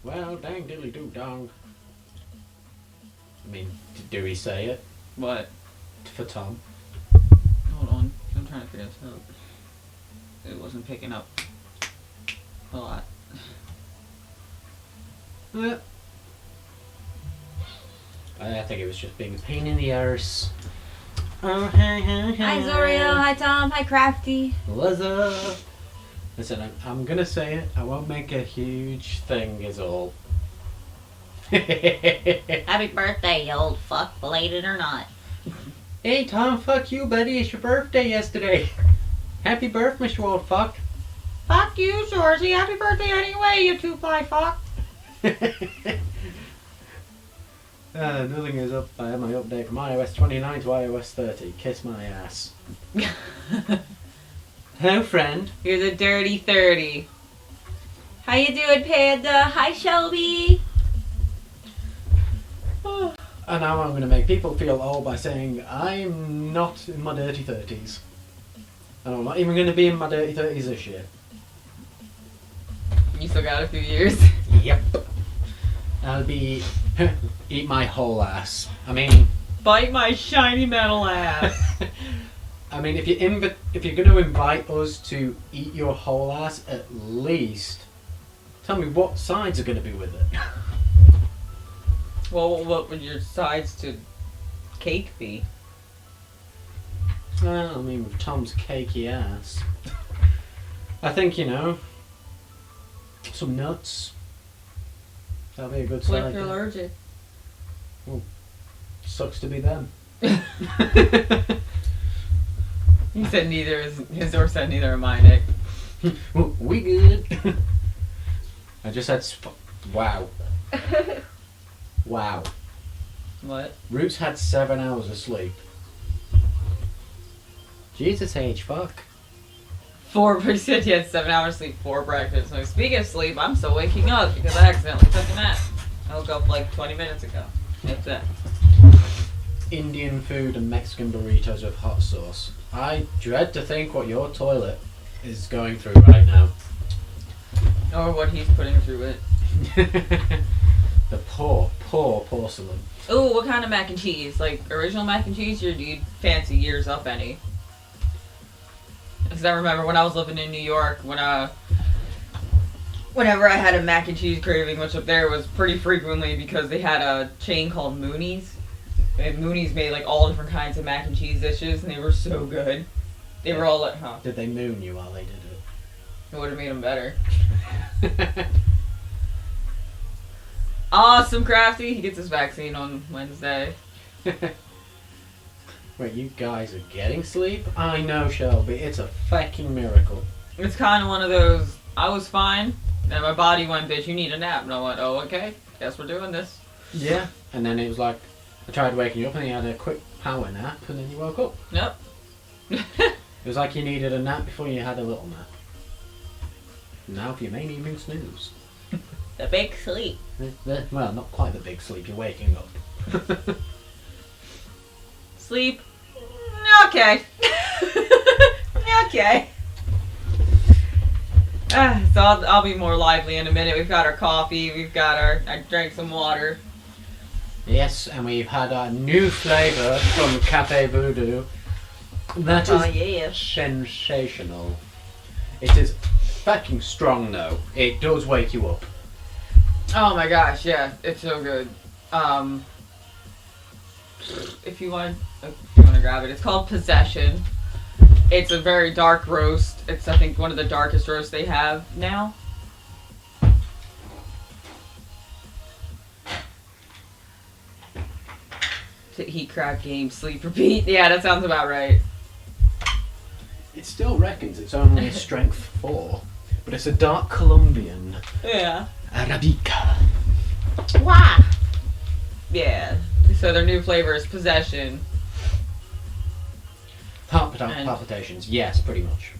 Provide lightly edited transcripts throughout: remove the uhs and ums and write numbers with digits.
Well, dang diddly doo dong. I mean, do we say it? What? For Tom. Hold on. I'm trying to figure this out. It wasn't picking up a lot. Yeah. I think it was just being a pain in the arse. Oh, hey. Hi Zorio, hi Tom, hi Crafty. What's up? Listen, I'm gonna say it. I won't make a huge thing, is all. Happy birthday, you old fuck, belated or not. Hey Tom, fuck you, buddy. It's your birthday yesterday. Happy birthday, Mr. Old Fuck. Fuck you, Shorzy. Happy birthday anyway, you two-ply fuck. Nothing is up. I have my update from iOS 29 to iOS 30. Kiss my ass. Hello, friend. You're the dirty 30. How you doing, Panda? Hi, Shelby. And now I'm going to make people feel old by saying I'm not in my dirty 30s. And I'm not even going to be in my dirty 30s this year. You still got a few years. Yep. I'll be... eat my whole ass. I mean... Bite my shiny metal ass. I mean, if you're going to invite us to eat your whole ass, at least tell me what sides are going to be with it. Well, what would your sides to cake be? Well, I mean, with Tom's cakey ass, I think, some nuts. That'll be a good What side. if you're allergic? Well, sucks to be them. He said neither is his or said neither am I, Nick. Well, we good. I just had wow. Wow. What? Roots had 7 hours of sleep. Jesus H, fuck. 4 said he had 7 hours sleep for breakfast. So speaking of sleep, I'm still waking up because I accidentally took a nap. I woke up like 20 minutes ago. That's it. Indian food and Mexican burritos with hot sauce. I dread to think what your toilet is going through right now. Or what he's putting through it. The poor porcelain. Ooh, what kind of mac and cheese? Like original mac and cheese, or do you fancy years up any? Because I remember when I was living in New York, whenever I had a mac and cheese craving, which up there was pretty frequently because they had a chain called Mooney's. And Mooney's made like all different kinds of mac and cheese dishes, and they were so good. They were all like, huh? Did they moon you while they did It would have made them better. it? Awesome, Crafty. He gets his vaccine on Wednesday. Wait, you guys are getting sleep? I know, Shelby. It's a fucking miracle. It's kind of one of those, I was fine, and my body went, bitch, you need a nap. And I went, oh, okay, guess we're doing this. Yeah. And then it was like, I tried waking you up and you had a quick power nap and then you woke up. Yep. It was like you needed a nap before you had a little nap. Now for your main evening snooze. The big sleep. Well, not quite the big sleep, you're waking up. Sleep. Okay. Okay. So I'll be more lively in a minute. We've got our coffee. I drank some water. Yes, and we've had our new flavour from Cafe Voodoo. That is yeah. sensational. It is fucking strong though. It does wake you up. Oh my gosh, yeah, it's so good. If you want to grab it, it's called Possession. It's a very dark roast. It's, I think, one of the darkest roasts they have now. Heat, crack, game, sleep, repeat. Yeah, that sounds about right. It still reckons it's only a strength 4, but it's a dark Colombian. Yeah. Arabica. Wow. Yeah. So their new flavor is Possession. Heart palpitations, yes, pretty much.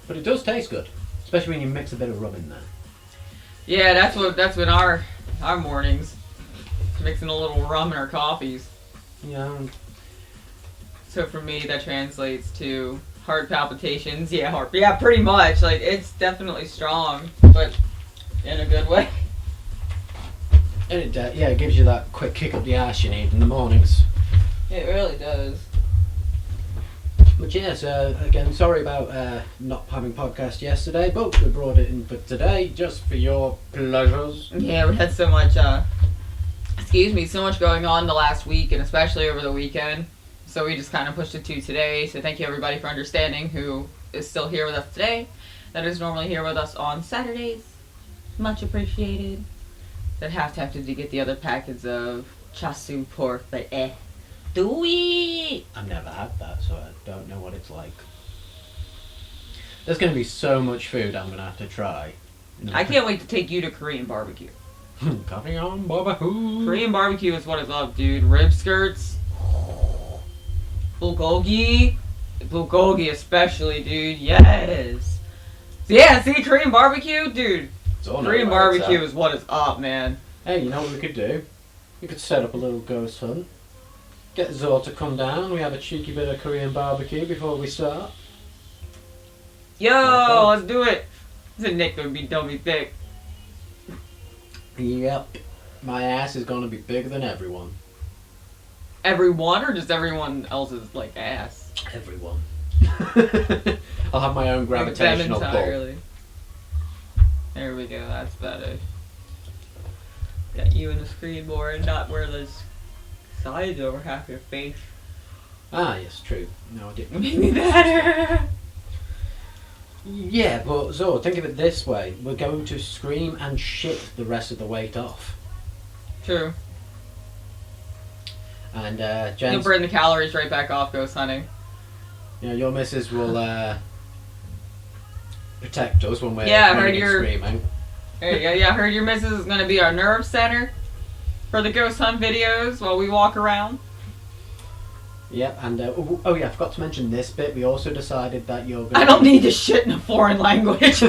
But it does taste good, especially when you mix a bit of rum in there. Yeah, that's been our mornings. Mixing a little rum in our coffees. Yeah. So for me, that translates to heart palpitations. Yeah, pretty much. Like, it's definitely strong, but in a good way. And it gives you that quick kick up the arse you need in the mornings. It really does. But yes, again, sorry about not having podcast yesterday, but we brought it in for today, just for your pleasures. Yeah, we had so much, so much going on the last week, and especially over the weekend. So we just kind of pushed it to today. So thank you everybody for understanding who is still here with us today. That is normally here with us on Saturdays. Much appreciated. That have to get the other packets of chasu pork, but do we? I've never had that, so I don't know what it's like. There's going to be so much food I'm going to have to try. I can't wait to take you to Korean barbecue. Coming on barbecue. Korean barbecue is what it's up, dude. Rib skirts. Bulgogi especially, dude. Yes. Yeah, see, Korean barbecue, dude. Korean barbecue is what is up, man. Hey, you know what we could do? We could set up a little ghost hunt. Get Zor to come down. We have a cheeky bit of Korean barbecue before we start. Yo, let's do it. This Nick would be dummy thick. Yep. My ass is gonna be bigger than everyone. Everyone, or just everyone else's, like, ass? Everyone. I'll have my own gravitational pull. There we go, that's better. Got you in the screen more and not where there's sides over half your face. Ah, yes, true. No, I didn't. Make me better! Yeah, but Zor, think of it this way. We're going to scream and shit the rest of the weight off. True. And, You'll Jen's, burn the calories right back off ghost hunting. you know, your missus will, protect us when we're screaming. There you go. Yeah, I heard your missus is going to be our nerve center for the ghost hunt videos while we walk around. Yep, and oh yeah, I forgot to mention this bit. We also decided that you're going I don't need to shit in a foreign language.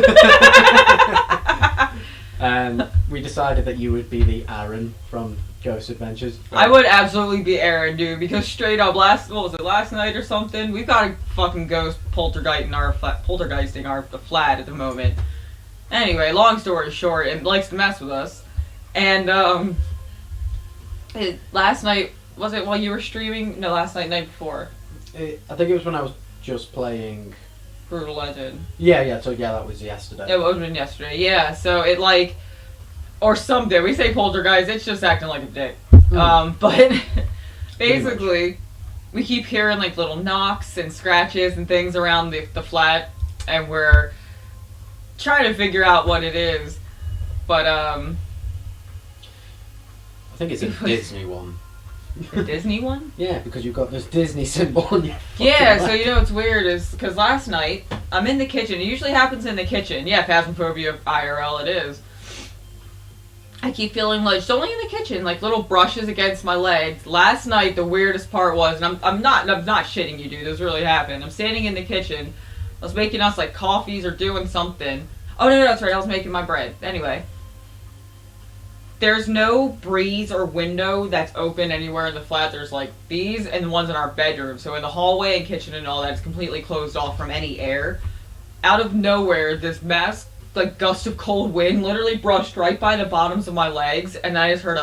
We decided that you would be the Aaron from Ghost Adventures. I would absolutely be Aaron, dude, because straight up last night or something? We've got a fucking ghost poltergeisting our flat at the moment. Anyway, long story short, it likes to mess with us. And last night, was it while you were streaming? No, last night before. I think it was when I was just playing Brutal Legend. Yeah, so that was yesterday. It would have been yesterday, yeah. So it like, or someday, we say poltergeist, it's just acting like a dick. But basically, we keep hearing like little knocks and scratches and things around the flat, and we're trying to figure out what it is. But I think it's a Disney one. The Disney one? Yeah, because you've got this Disney symbol on your Yeah, so you know what's weird is, because last night, I'm in the kitchen. It usually happens in the kitchen. Yeah, Phasmophobia IRL it is. I keep feeling like, it's only in the kitchen, like little brushes against my legs. Last night, the weirdest part was, and I'm not shitting you, dude, this really happened. I'm standing in the kitchen. I was making us like coffees or doing something. Oh, no, that's right, I was making my bread. Anyway. There's no breeze or window that's open anywhere in the flat. There's like these and the ones in our bedroom. So in the hallway and kitchen and all that, it's completely closed off from any air. Out of nowhere, this mass, like gust of cold wind literally brushed right by the bottoms of my legs, and I just heard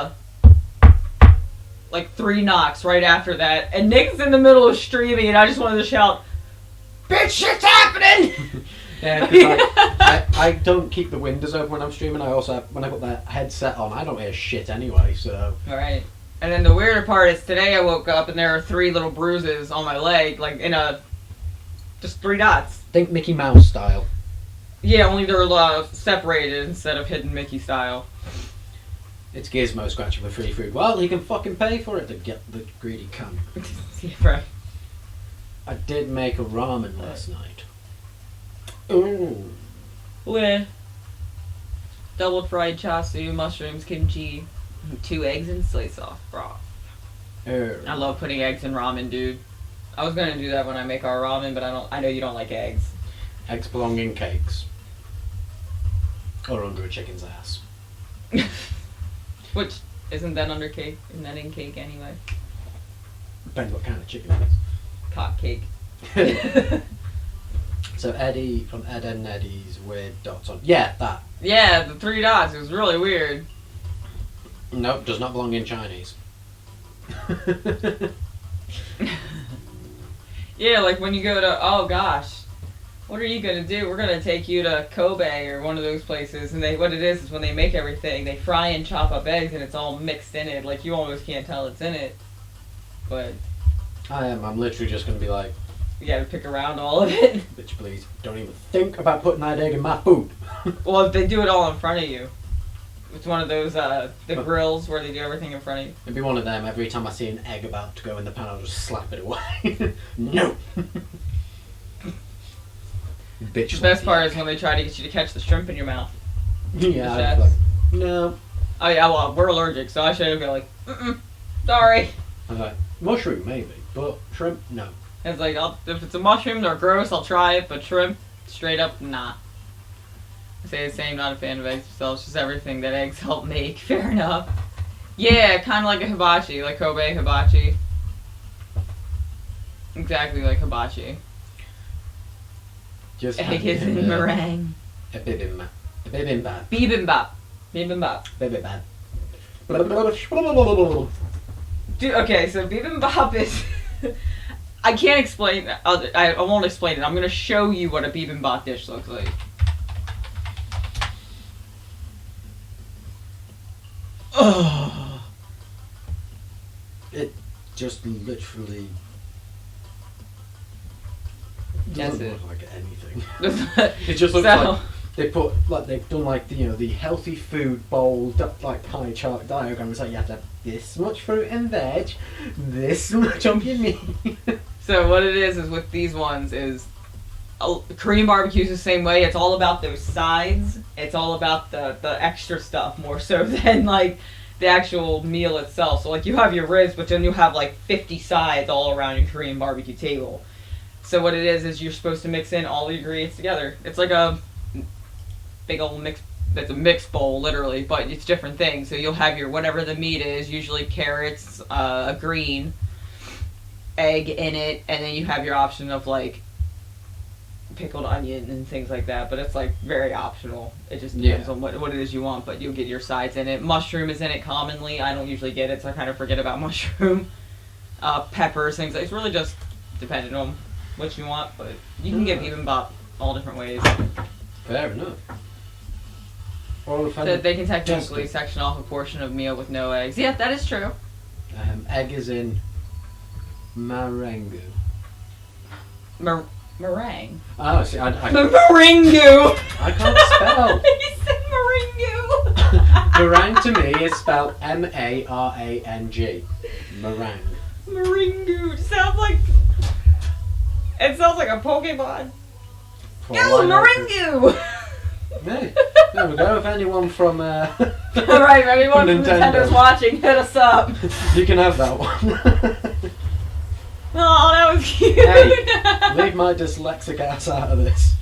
like 3 knocks right after that. And Nick's in the middle of streaming, and I just wanted to shout, "Bitch, shit's happening!" Yeah, because I don't keep the windows open when I'm streaming. I also have, when I put that headset on, I don't hear shit anyway, so... Alright. And then the weirder part is today I woke up and there are 3 little bruises on my leg, like in just 3 dots. Think Mickey Mouse style. Yeah, only they're separated instead of hidden Mickey style. It's Gizmo scratching for free food. Well, he can fucking pay for it to get the greedy cunt. Yeah, right. I did make a ramen last night. Ooh. With double fried chasu, mushrooms, kimchi, 2 eggs, and soy sauce broth. I love putting eggs in ramen, dude. I was gonna do that when I make our ramen, but I know you don't like eggs. Eggs belong in cakes. Or under a chicken's ass. Which, isn't that under cake? Isn't that in cake anyway? Depends what kind of chicken it is. Cock cake. So Eddie from Ed and Eddie's weird dots on. Yeah, that. Yeah, the 3 dots. It was really weird. Nope, does not belong in Chinese. Yeah, like when you go to, oh gosh, what are you gonna do? We're gonna take you to Kobe or one of those places, and what it is when they make everything, they fry and chop up eggs, and it's all mixed in it. Like you almost can't tell it's in it, but I'm literally just gonna be like, you gotta pick around all of it. bitch, please, don't even think about putting that egg in my food. Well, if they do it all in front of you, it's one of those the grills where they do everything in front of you. It'd be one of them. Every time I see an egg about to go in the pan, I'll just slap it away. No. Bitch. The best part is when they try to get you to catch the shrimp in your mouth. Yeah. The I'd be like, no. Oh yeah, well we're allergic, so I should go like, sorry. I'm like, mushroom maybe, but shrimp no. It's like, if it's a mushroom, they're gross, I'll try it, but shrimp, straight up, nah. I say the same, not a fan of eggs themselves, just everything that eggs help make, fair enough. Yeah, kind of like a hibachi, like Kobe hibachi. Exactly like hibachi. Just Egg is in meringue. A bibimbap. A bibimbap. Bibimbap. Bibimbap. Bibimbap. Dude, okay, so bibimbap is... I can't explain... I won't explain it. I'm going to show you what a bibimbap dish looks like. Oh. It just literally That's doesn't it. look like anything. It just looks like they put they've done like the healthy food bowl like pie chart diagram. It's like you have to have this much fruit and veg, this much on your meat. So what it is with these ones is Korean barbecue's the same way. It's all about those sides. It's all about the extra stuff more so than like the actual meal itself. So like you have your ribs, but then you have like 50 sides all around your Korean barbecue table. So what it is you're supposed to mix in all the ingredients together. It's like a big old mix. It's a mixed bowl, literally, but it's different things. So you'll have your whatever the meat is, usually carrots, a green, egg in it, and then you have your option of like pickled onion and things like that. But it's like very optional. It just depends on what it is you want. But you'll get your sides in it. Mushroom is in it commonly. I don't usually get it, so I kind of forget about mushroom. Peppers, things. It's really just dependent on what you want, but you can get bibimbap all different ways. Fair enough. So they can technically section off a portion of meal with no eggs. Yeah, that is true. Egg is in meringue. Meringue. Oh, see, I Meringue! I can't spell. You said meringue! Meringue to me is spelled M-A-R-A-N-G. Meringue. Meringue. Sounds like... It sounds like a Pokemon. Well, Yo, meringue! Hey, there we go. If anyone from Alright, if anyone from Nintendo's watching, hit us up. You can have that one. Oh, that was cute. Hey, leave my dyslexic ass out of this.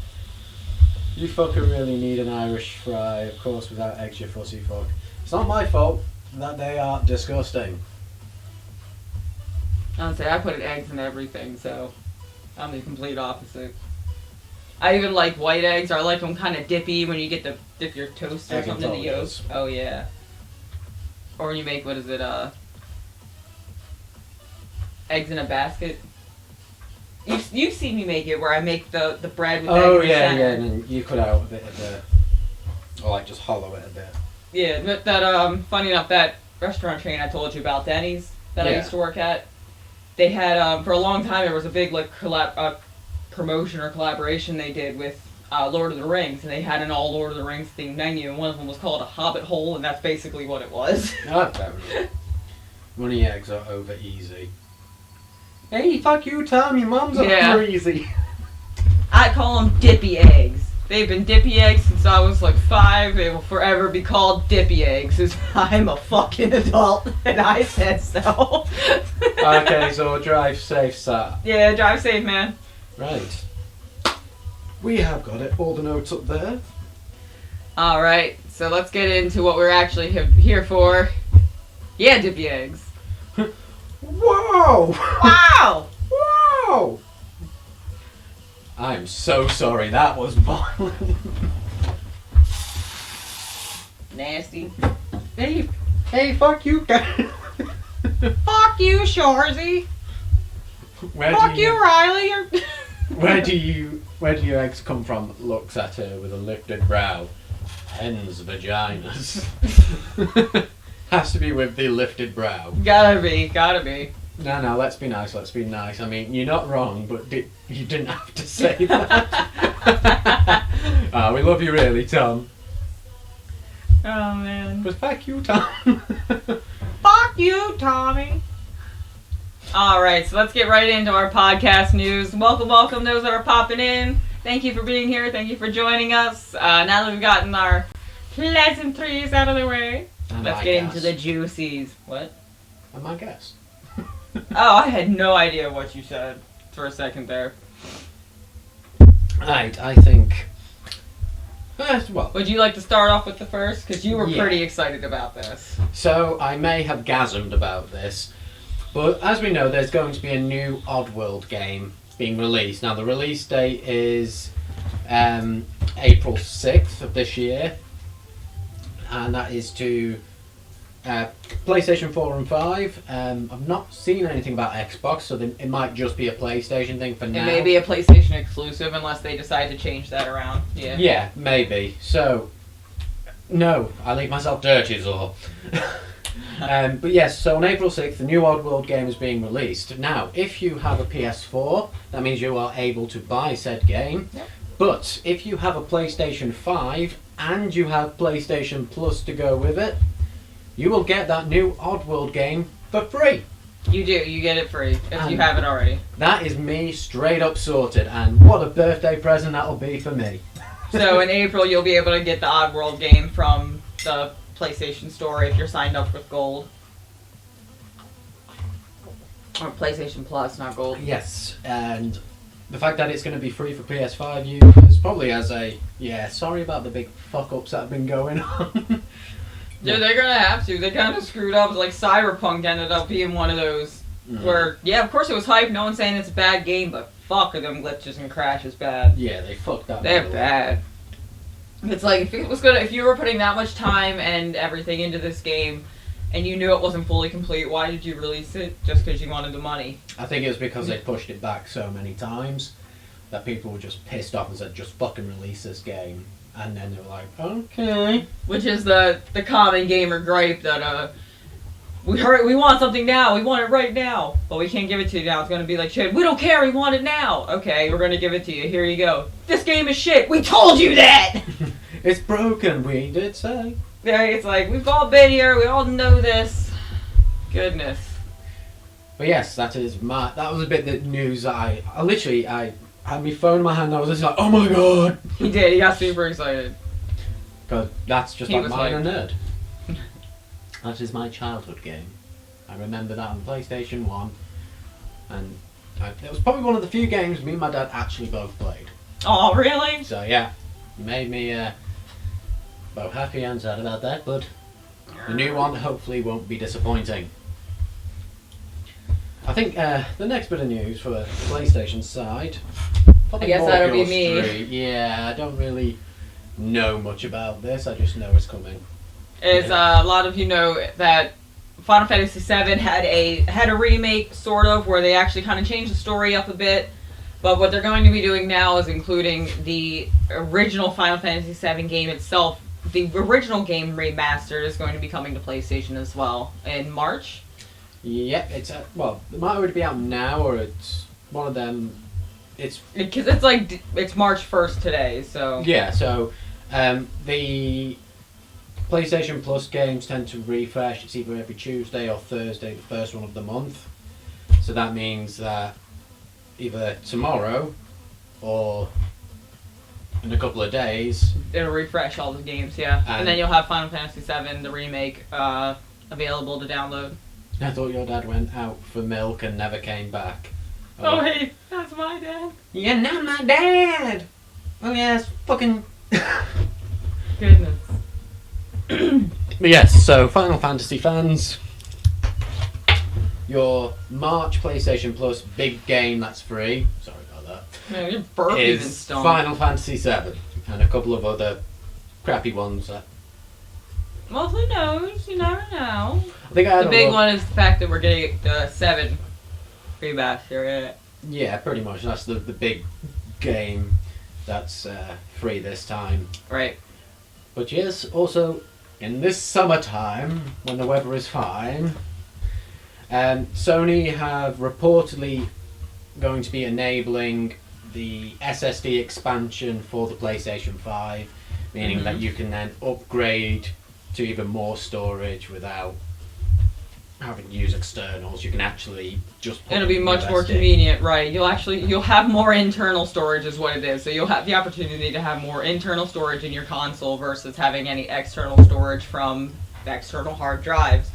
You fucker really need an Irish fry, of course, without eggs, you fussy fuck. It's not my fault that they are disgusting. Honestly, I put eggs in everything, so I'm the complete opposite. I even like white eggs, or I like them kind of dippy when you get to dip your toast or something in the yolk. Oh, yeah. Or when you make, what is it, eggs in a basket. You've seen me make it, where I make the bread with eggs in the center. and then you cut out a bit of the... Or like just hollow it a bit. Yeah, but that, funny enough, that restaurant chain I told you about, Denny's, that I used to work at, they had, for a long time, there was a big, like, promotion or collaboration they did with Lord of the Rings, and they had an all Lord of the Rings themed menu, and one of them was called a Hobbit Hole, and that's basically what it was. Oh, fair enough. Money eggs are over easy. Hey, fuck you, Tom, your mum's over easy. I call them dippy eggs. They've been dippy eggs since I was like 5. They will forever be called dippy eggs, as I'm a fucking adult, and I said so. Okay, so drive safe, sir. Yeah, drive safe, man. Right. We have got it. All the notes up there. Alright, so let's get into what we're actually here for. Yeah, dippy eggs. Whoa! Wow! Whoa! I am so sorry. That was violent. Nasty. Hey, fuck you, guys. Fuck you, Sharzy. Fuck you, Riley. Where do your eggs come from? Looks at her with a lifted brow. Hens' vaginas. Has to be with the lifted brow. Gotta be. No, let's be nice. I mean, you're not wrong, but you didn't have to say that. We love you really, Tom. Oh, man. But fuck you, Tom. Fuck you, Tommy. Alright, so let's get right into our podcast news. Welcome those that are popping in. Thank you for being here. Thank you for joining us. Now that we've gotten our pleasantries out of the way, let's get into the juicies. What? I'm my guess. Oh, I had no idea what you said for a second there. Right, I think... well, would you like to start off with the first? Because you were Yeah. pretty excited about this. So, I may have gasmed about this, but as we know, there's going to be a new Oddworld game being released. Now, the release date is April 6th of this year, and that is to PlayStation 4 and 5. I've not seen anything about Xbox, so it might just be a PlayStation thing for now. It may be a PlayStation exclusive unless they decide to change that around. Yeah. Yeah, maybe. So, no, I leave myself dirty is all. But yes, so on April 6th, the new Oddworld game is being released. Now, if you have a PS4, that means you are able to buy said game. Yep. But if you have a PlayStation 5 and you have PlayStation Plus to go with it, you will get that new Oddworld game for free. You do. You get it free if you have it already. That is me straight up sorted, and what a birthday present that'll be for me. So in April, you'll be able to get the Oddworld game from the PlayStation Store if you're signed up with Gold. Or PlayStation Plus, not Gold. Yes, and the fact that it's going to be free for PS5 users probably as a, sorry about the big fuck-ups that have been going on. Yeah, they're gonna have to. They kind of screwed up. Like Cyberpunk ended up being one of those where, of course it was hype. No one's saying it's a bad game, but fuck, are them glitches and crashes bad. Yeah, they fucked up. They're bad. It's like if you were putting that much time and everything into this game, and you knew it wasn't fully complete, why did you release it? Just because you wanted the money? I think it was because they pushed it back so many times that people were just pissed off and said, just fucking release this game. And then they were like, okay. Which is the common gamer gripe that we want something now, we want it right now, but we can't give it to you now. It's gonna be like shit. We don't care, we want it now. Okay, we're gonna give it to you. Here you go. This game is shit. We told you that. It's broken. We did say. Yeah, it's like we've all been here. We all know this. Goodness. But yes, that was a bit of news that I had my phone in my hand and I was just like, oh my god! He did, he got super excited. Because that's just He like was mine a like- nerd. That is my childhood game. I remember that on PlayStation 1. And it was probably one of the few games me and my dad actually both played. Oh, really? So yeah, it made me both happy and sad about that, but the new one hopefully won't be disappointing. I think the next bit of news for the PlayStation side. I guess more that'll up be your me. street. Yeah, I don't really know much about this. I just know it's coming. Is a lot of you know that Final Fantasy VII had a remake, sort of, where they actually kind of changed the story up a bit. But what they're going to be doing now is including the original Final Fantasy VII game itself. The original game remastered is going to be coming to PlayStation as well in March. Yep, it might already be out now, or it's one of them. Because it's March 1st today, so Yeah, so the PlayStation Plus games tend to refresh. It's either every Tuesday or Thursday, the first one of the month. So that means that either tomorrow or in a couple of days. it'll refresh all the games, yeah. And then you'll have Final Fantasy VII, the remake, available to download. I thought your dad went out for milk and never came back. Oh, hey, that's my dad. Yeah, not my dad! Oh yes, fucking... Goodness. But yes, so Final Fantasy fans, your March PlayStation Plus big game that's free, sorry about Man, you're burping and is stomach. Final Fantasy VII and a couple of other crappy ones. Well, who knows? You never know. I think I had The big one is the fact that we're getting 7 remaster. Yeah, pretty much. That's the big game that's free this time. Right. But yes, also in this summertime, when the weather is fine, Sony have reportedly going to be enabling the SSD expansion for the PlayStation 5, meaning that you can then upgrade to even more storage without having to use externals. You can actually just put It'll be much more convenient, right? You'll have more internal storage is what it is. So you'll have the opportunity to have more internal storage in your console versus having any external storage from external hard drives.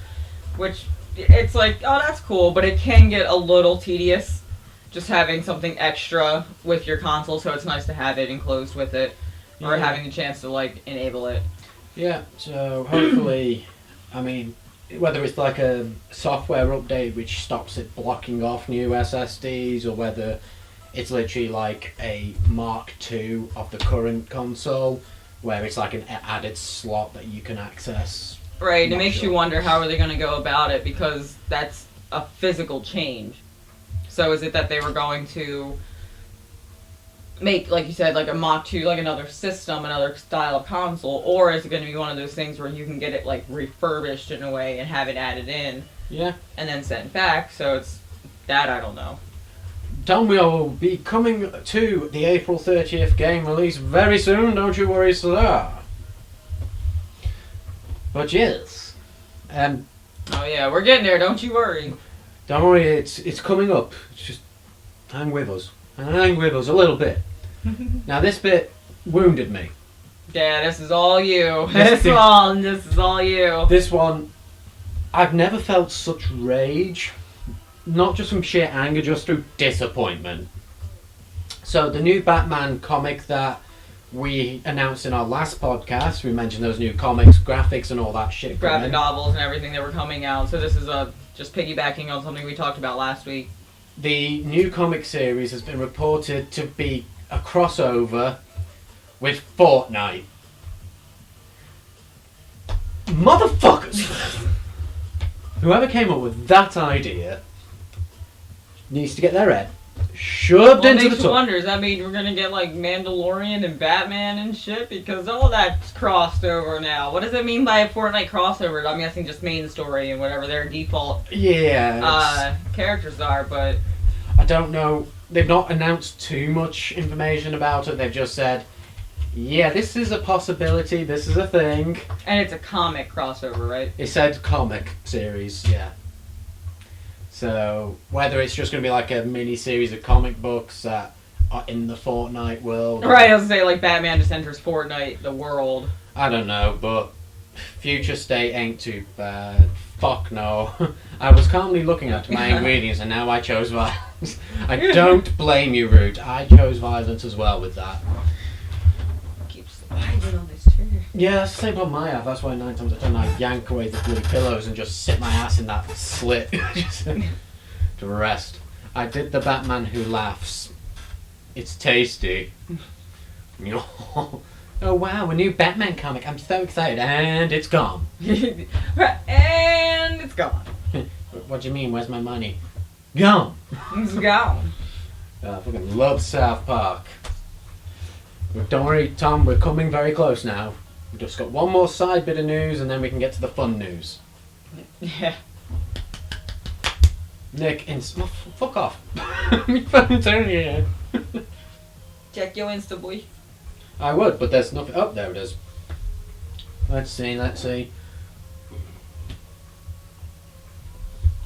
Which, it's like, oh, that's cool, but it can get a little tedious just having something extra with your console, so it's nice to have it enclosed with it, or having the chance to, like, enable it. Yeah, so hopefully, I mean, whether it's like a software update which stops it blocking off new SSDs, or whether it's literally like a Mark II of the current console, where it's like an added slot that you can access. Right, it makes you wonder how are they going to go about it, because that's a physical change. So is it that they were going to make, like you said, like a Mach 2, like another system, another style of console, or is it going to be one of those things where you can get it like refurbished in a way and have it added in, yeah, and then sent back? So it's that I don't know. Tom will be coming to the April 30th game release very soon. Don't you worry, sir. But yes, oh yeah, we're getting there. Don't you worry. Don't worry, it's coming up. It's just hang with us. Hang with us a little bit. Now this bit wounded me. Yeah, this is all you. This is all you. This one, I've never felt such rage. Not just from sheer anger, just through disappointment. So the new Batman comic that we announced in our last podcast, we mentioned those new comics, graphics and all that shit. Graphic novels and everything that were coming out. So this is just piggybacking on something we talked about last week. The new comic series has been reported to be a crossover with Fortnite. Motherfuckers! Whoever came up with that idea needs to get their head shoved into the makes you top. wonder, does that mean we're gonna get like Mandalorian and Batman and shit? Because all that's crossed over now. What does it mean by a Fortnite crossover? I'm guessing just main story and whatever their default characters are, but I don't know. They've not announced too much information about it. They've just said, yeah, this is a possibility, this is a thing. And it's a comic crossover, right? It said comic series, yeah. So, whether it's just going to be like a mini-series of comic books that are in the Fortnite world. Right, I was going to say, like, Batman just enters Fortnite, the world. I don't know, but future state ain't too bad. Fuck no. I was calmly looking at my ingredients and now I chose violence. I don't blame you, Root. I chose violence as well with that. Keep sliding on this chair. Yeah, that's the same problem I have. That's why 9 times out of 10 I yank away the blue pillows and just sit my ass in that slit just to rest. I did the Batman Who Laughs. It's tasty. Oh wow, a new Batman comic. I'm so excited. And it's gone. And it's gone. What do you mean? Where's my money? Gone. It's gone. I fucking love South Park. But don't worry, Tom, we're coming very close now. We've just got one more side bit of news and then we can get to the fun news. Yeah. Nick, fuck off. My phone's on here. Check your Insta, boy. I would, but there's nothing. Oh, there it is. Let's see.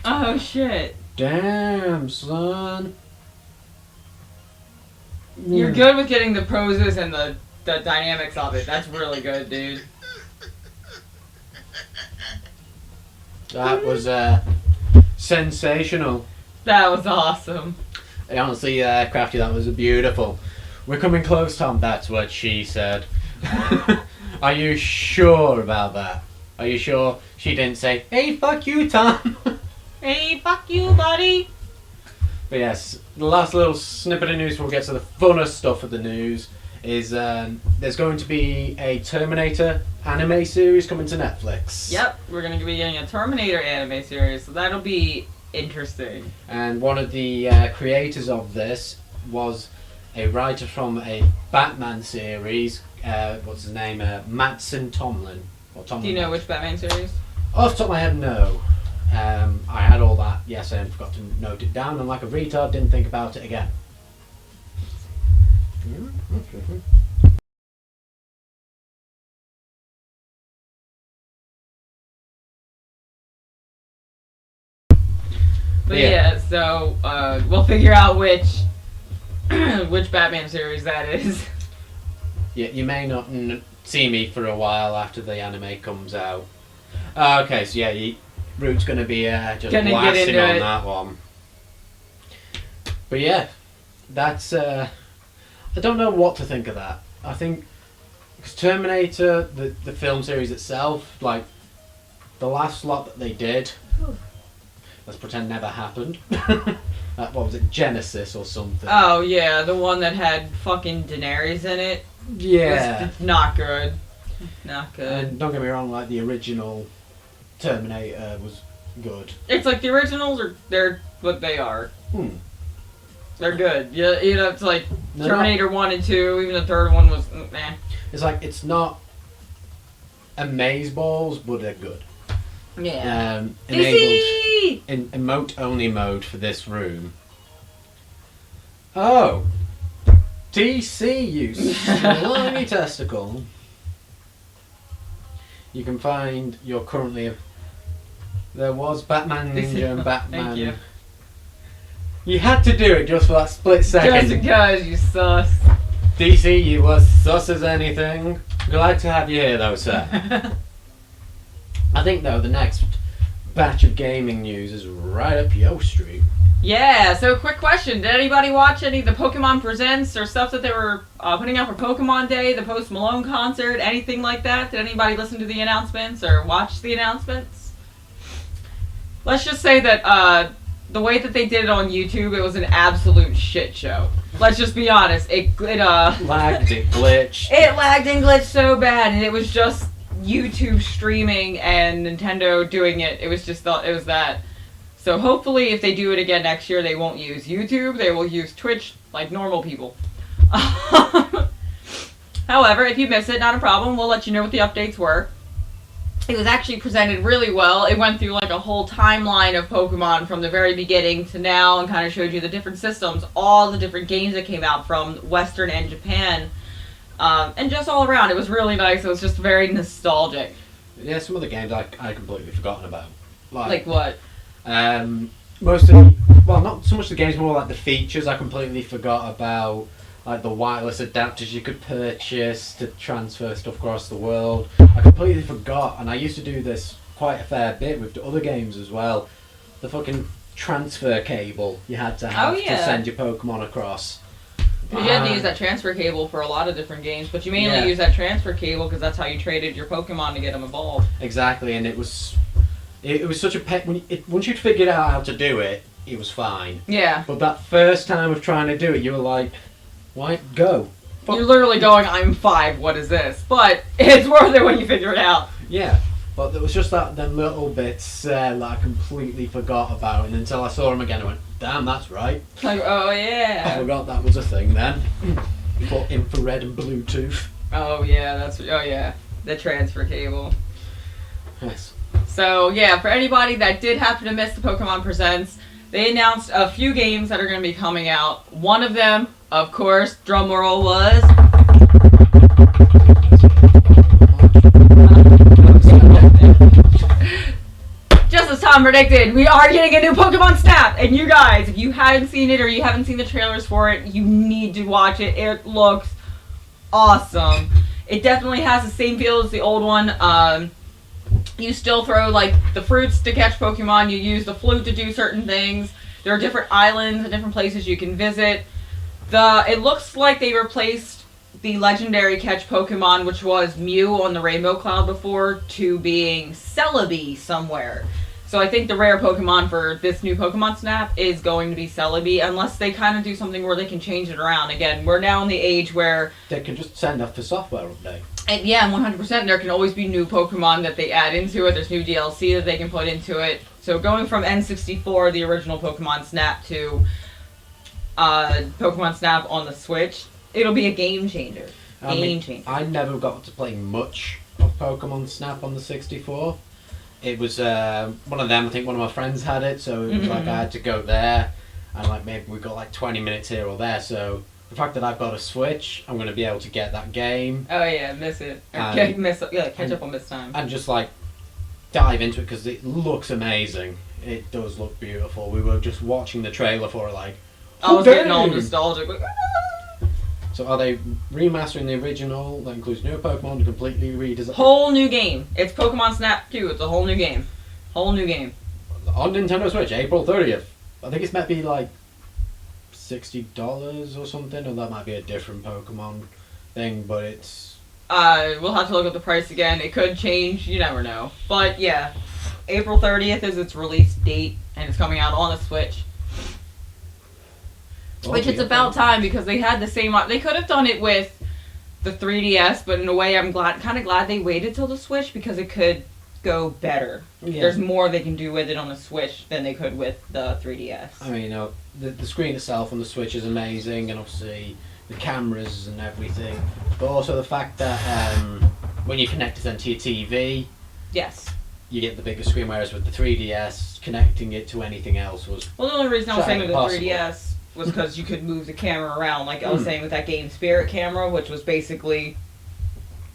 Oh, shit. Damn, son. You're good with getting the poses and the dynamics of it. That's really good, dude. That was sensational. That was awesome. Honestly, Crafty, that was beautiful. We're coming close, Tom. That's what she said. Are you sure about that? Are you sure she didn't say, hey, fuck you, Tom? Hey, fuck you, buddy. But yes, the last little snippet of news before we get to the funner stuff of the news is there's going to be a Terminator anime series coming to Netflix. Yep, we're going to be getting a Terminator anime series, so that'll be interesting. And one of the creators of this was a writer from a Batman series. What's his name? Mattson Tomlin. Do you know which Batman series? Off the top of my head, no. I had all that yesterday and forgot to note it down, and like a retard, didn't think about it again. But yeah, so we'll figure out which Batman series that is. Yeah, you may not see me for a while after the anime comes out. Okay, so yeah, Root's going to be just blasting on that one. But yeah, that's... I don't know what to think of that. I think... Because Terminator, the film series itself, like, the last lot that they did, let's pretend never happened. What was it, Genesis or something? Oh yeah, the one that had fucking Daenerys in it. Yeah. It was not good. Not good. And don't get me wrong, like, the original Terminator was good. It's like the originals they're what they are. They're good. Yeah, you know, it's like Terminator 1 and 2, even the third one was meh. It's like, it's not amazeballs, but they're good. Yeah. Enabled in emote only mode for this room. Oh, DC, you slimy testicle. You can find your currently. There was Batman Ninja and Batman. Thank you. You had to do it just for that split second. Just because you sus. DC, you were sus as anything. Glad to have you here, though, sir. I think, though, the next batch of gaming news is right up your street. Yeah, so quick question. Did anybody watch any of the Pokemon Presents or stuff that they were putting out for Pokemon Day, the Post Malone concert, anything like that? Did anybody listen to the announcements or watch the announcements? Let's just say that the way that they did it on YouTube, it was an absolute shit show. Let's just be honest. It lagged, it glitched. It lagged and glitched so bad, and it was just YouTube streaming and Nintendo doing it. It was just it was that. So hopefully if they do it again next year, they won't use YouTube. They will use Twitch like normal people. However, if you miss it, not a problem. We'll let you know what the updates were. It was actually presented really well. It went through like a whole timeline of Pokemon from the very beginning to now and kind of showed you the different systems, all the different games that came out from Western and Japan. And just all around, it was really nice. It was just very nostalgic. Yeah, some of the games I completely forgotten about. Like what? Most of well, not so much the games, more like the features. I completely forgot about, like the wireless adapters you could purchase to transfer stuff across the world. I completely forgot, and I used to do this quite a fair bit with other games as well. The fucking transfer cable you had to have to send your Pokemon across. You had to use that transfer cable for a lot of different games, but you mainly use that transfer cable because that's how you traded your Pokemon to get them evolved. Exactly, and it was such a pet. Once you'd figured out how to do it, it was fine. Yeah. But that first time of trying to do it, you were like, why go? You're literally going, I'm 5, what is this? But it's worth it when you figure it out. Yeah. But there was just them little bits that I completely forgot about, and until I saw them again, I went, damn, that's right. Like, oh yeah. I forgot that was a thing then. For infrared and Bluetooth. Oh yeah, the transfer cable. Yes. So yeah, for anybody that did happen to miss the Pokemon Presents, they announced a few games that are going to be coming out. One of them, of course, drumroll was... Just as Tom predicted, we are getting a new Pokemon Snap! And you guys, if you haven't seen it or you haven't seen the trailers for it, you need to watch it. It looks awesome. It definitely has the same feel as the old one. You still throw like the fruits to catch Pokemon, you use the flute to do certain things. There are different islands and different places you can visit. It looks like they replaced the legendary catch Pokemon, which was Mew on the Rainbow Cloud before, to being Celebi somewhere. So I think the rare Pokemon for this new Pokemon Snap is going to be Celebi, unless they kind of do something where they can change it around. Again, we're now in the age where... They can just send off the software update. And yeah, 100%. There can always be new Pokemon that they add into it. There's new DLC that they can put into it. So going from N64, the original Pokemon Snap, to Pokemon Snap on the Switch, it'll be a game changer. I never got to play much of Pokemon Snap on the 64. It was one of them. I think one of my friends had it, so it was like I had to go there, and like maybe we got like 20 minutes here or there. So the fact that I've got a Switch, I'm going to be able to get that game. Oh yeah, miss it. Or catch up on missed time. And just like dive into it because it looks amazing. It does look beautiful. We were just watching the trailer for it, like I was getting all nostalgic. Like, So are they remastering the original that includes new Pokemon to completely redesign? Whole new game. It's Pokemon Snap 2. It's a whole new game. Whole new game. On Nintendo Switch, April 30th. I think it's might be like $60 or something, or that might be a different Pokemon thing, but it's... We'll have to look at the price again. It could change. You never know. But yeah, April 30th is its release date, and it's coming out on the Switch. Which it's about time because they had the same... They could have done it with the 3DS, but in a way I'm kind of glad they waited till the Switch because it could go better. Yeah. There's more they can do with it on the Switch than they could with the 3DS. I mean, the screen itself on the Switch is amazing, and obviously the cameras and everything, but also the fact that when you connect it then to your TV... Yes. You get the bigger screen, whereas with the 3DS, connecting it to anything else was... Well, the only reason I was saying with the 3DS... was because you could move the camera around, like I was saying with that game Spirit camera, which was basically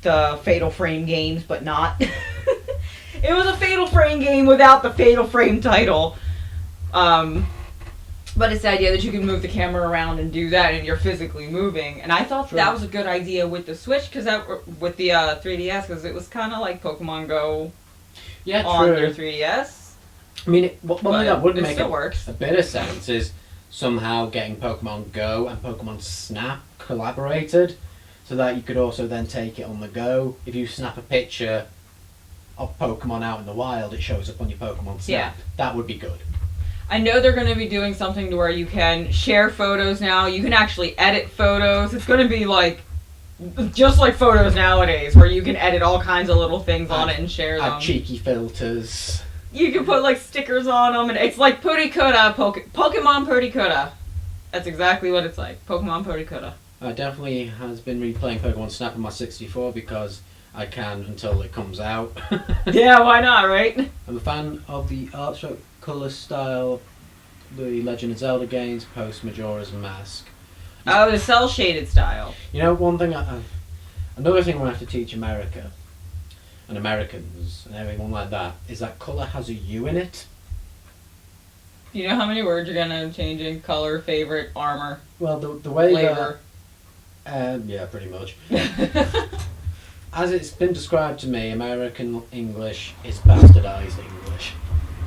the Fatal Frame games, but not. It was a Fatal Frame game without the Fatal Frame title. But it's the idea that you can move the camera around and do that, and you're physically moving. And I thought that was a good idea with the Switch, with the 3DS, because it was kind of like Pokemon Go on your 3DS. I mean, one thing that would make a bit of sense is somehow getting Pokemon Go and Pokemon Snap collaborated so that you could also then take it on the go. If you snap a picture of Pokemon out in the wild, it shows up on your Pokemon Snap. Yeah. That would be good. I know they're going to be doing something to where you can share photos now. You can actually edit photos. It's going to be like just like photos nowadays where you can edit all kinds of little things on it and share them. Add cheeky filters. You can put like stickers on them, and it's like Purikuta, Pokemon Purikuta. That's exactly what it's like, Pokemon Purikuta. I definitely has been replaying Pokemon Snap on my 64 because I can until it comes out. Yeah, why not, right? I'm a fan of the art stroke colour style, the Legend of Zelda games, post Majora's Mask. Oh, the cell shaded style. You know, one thing, another thing we have to teach America and Americans and everyone like that is that colour has a U in it. You know how many words you're gonna change in color, favorite, armor? Well, the way flavor. Yeah, pretty much. As it's been described to me, American English is bastardised English.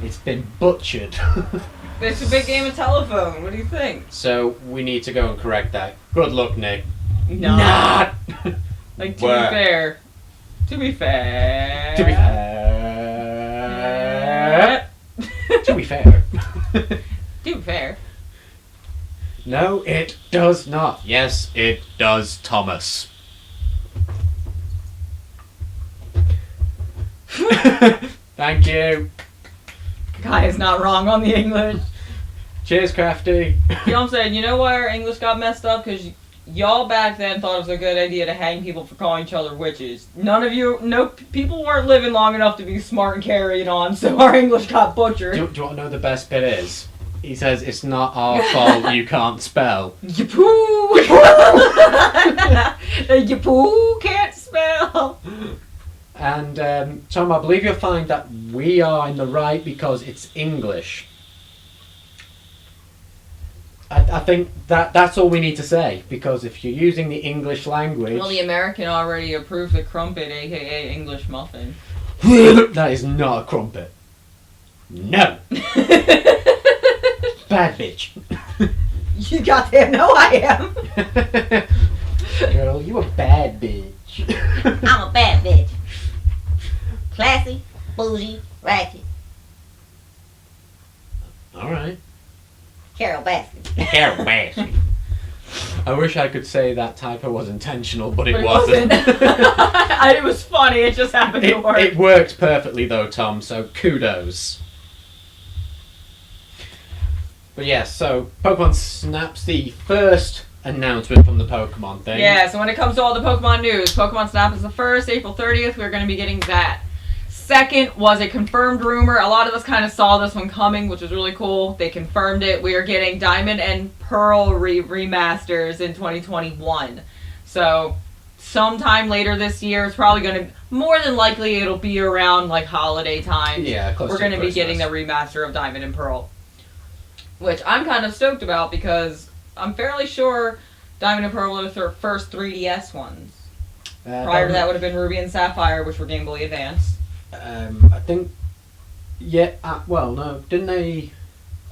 It's been butchered. It's a big game of telephone. What do you think? So we need to go and correct that. Good luck, Nick. Not. Like to be fair. To be fair. To be fair. To be fair. To be fair. No, it does not. Yes, it does, Thomas. Thank you. Kaia's not wrong on the English. Cheers, Crafty. You know what I'm saying? You know why our English got messed up? Because y'all back then thought it was a good idea to hang people for calling each other witches. People weren't living long enough to be smart and carry it on, so our English got butchered. Do you want to know the best bit is? He says, it's not our fault you can't spell. Yapoo! Yapoo can't spell! And, Tom, I believe you'll find that we are in the right because it's English. I think that's all we need to say, because if you're using the English language... Well, the American already approved the crumpet, a.k.a. English muffin. That is not a crumpet. No! Bad bitch. You goddamn know I am. Girl, you a bad bitch. I'm a bad bitch. Classy, bougie, ratchet. Kawashi. I wish I could say that typo was intentional, but it But wasn't. It was funny. It just happened to work. It worked perfectly though, Tom, so kudos. But yeah, so Pokemon Snap's the first announcement from the Pokemon thing. Yeah, so when it comes to all the Pokemon news, Pokemon Snap is the first, April 30th, we're going to be getting that. Second was a confirmed rumor. A lot of us kind of saw this one coming, which was really cool. They confirmed it. We are getting Diamond and Pearl remasters in 2021. So sometime later this year, it's probably going to, more than likely, it'll be around like holiday time. Yeah, close we're to going to be Christmas. getting the remaster of Diamond and Pearl, which I'm kind of stoked about because I'm fairly sure Diamond and Pearl were the first 3DS ones. Prior to that would have been Ruby and Sapphire, which were Game Boy Advance. I think, yeah, well, no, didn't they?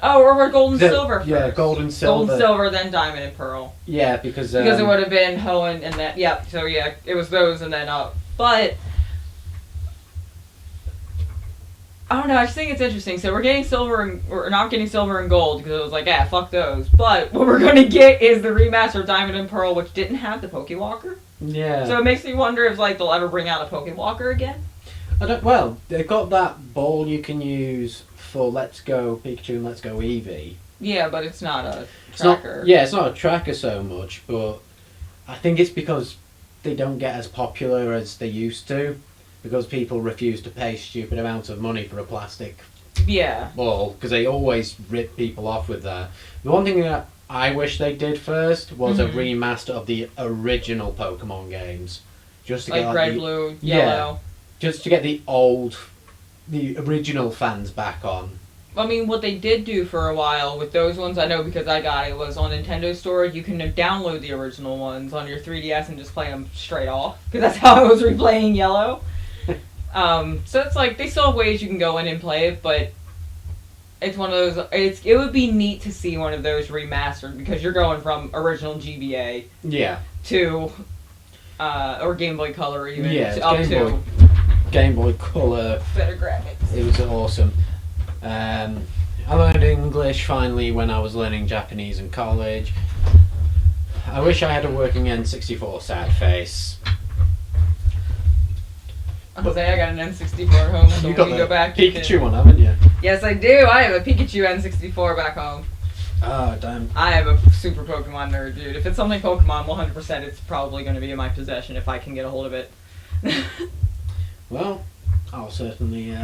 Oh, or Gold and Silver first. Yeah, Gold and Silver. Gold and Silver, then Diamond and Pearl. Yeah, because it would have been Hoenn and that, yep, so yeah, it was those and then but, I don't know, I just think it's interesting. So we're getting Silver and, we're not getting Silver and Gold because it was like, fuck those. But what we're going to get is the remaster of Diamond and Pearl, which didn't have the Pokewalker. Yeah. So it makes me wonder if like they'll ever bring out a Pokewalker again. Well, they've got that ball you can use for Let's Go Pikachu and Let's Go Eevee. Yeah, but it's not a tracker. It's not a tracker so much, but I think it's because they don't get as popular as they used to, because people refuse to pay stupid amounts of money for a plastic ball, because they always rip people off with that. The one thing that I wish they did first was a remaster of the original Pokemon games. Just to like get Red, Blue, Yellow. Just to get the original fans back on. I mean, what they did do for a while with those ones, I know because I got it, was on Nintendo Store, you can download the original ones on your 3DS and just play them straight off. Because that's how I was replaying Yellow. So it's like, they still have ways you can go in and play it, but it's one of those, it would be neat to see one of those remastered, because you're going from original GBA to, or Game Boy Color even, to Game Boy Color. Better graphics. It was awesome. I learned English finally when I was learning Japanese in college. I wish I had a working N64, sad face. Jose, I got an N64 at home, so You when got we the go back... Pikachu one, haven't you? Yes, I do. I have a Pikachu N64 back home. Oh, damn. I am a super Pokemon nerd, dude. If it's something Pokemon, 100% it's probably going to be in my possession if I can get a hold of it. Well, I'll certainly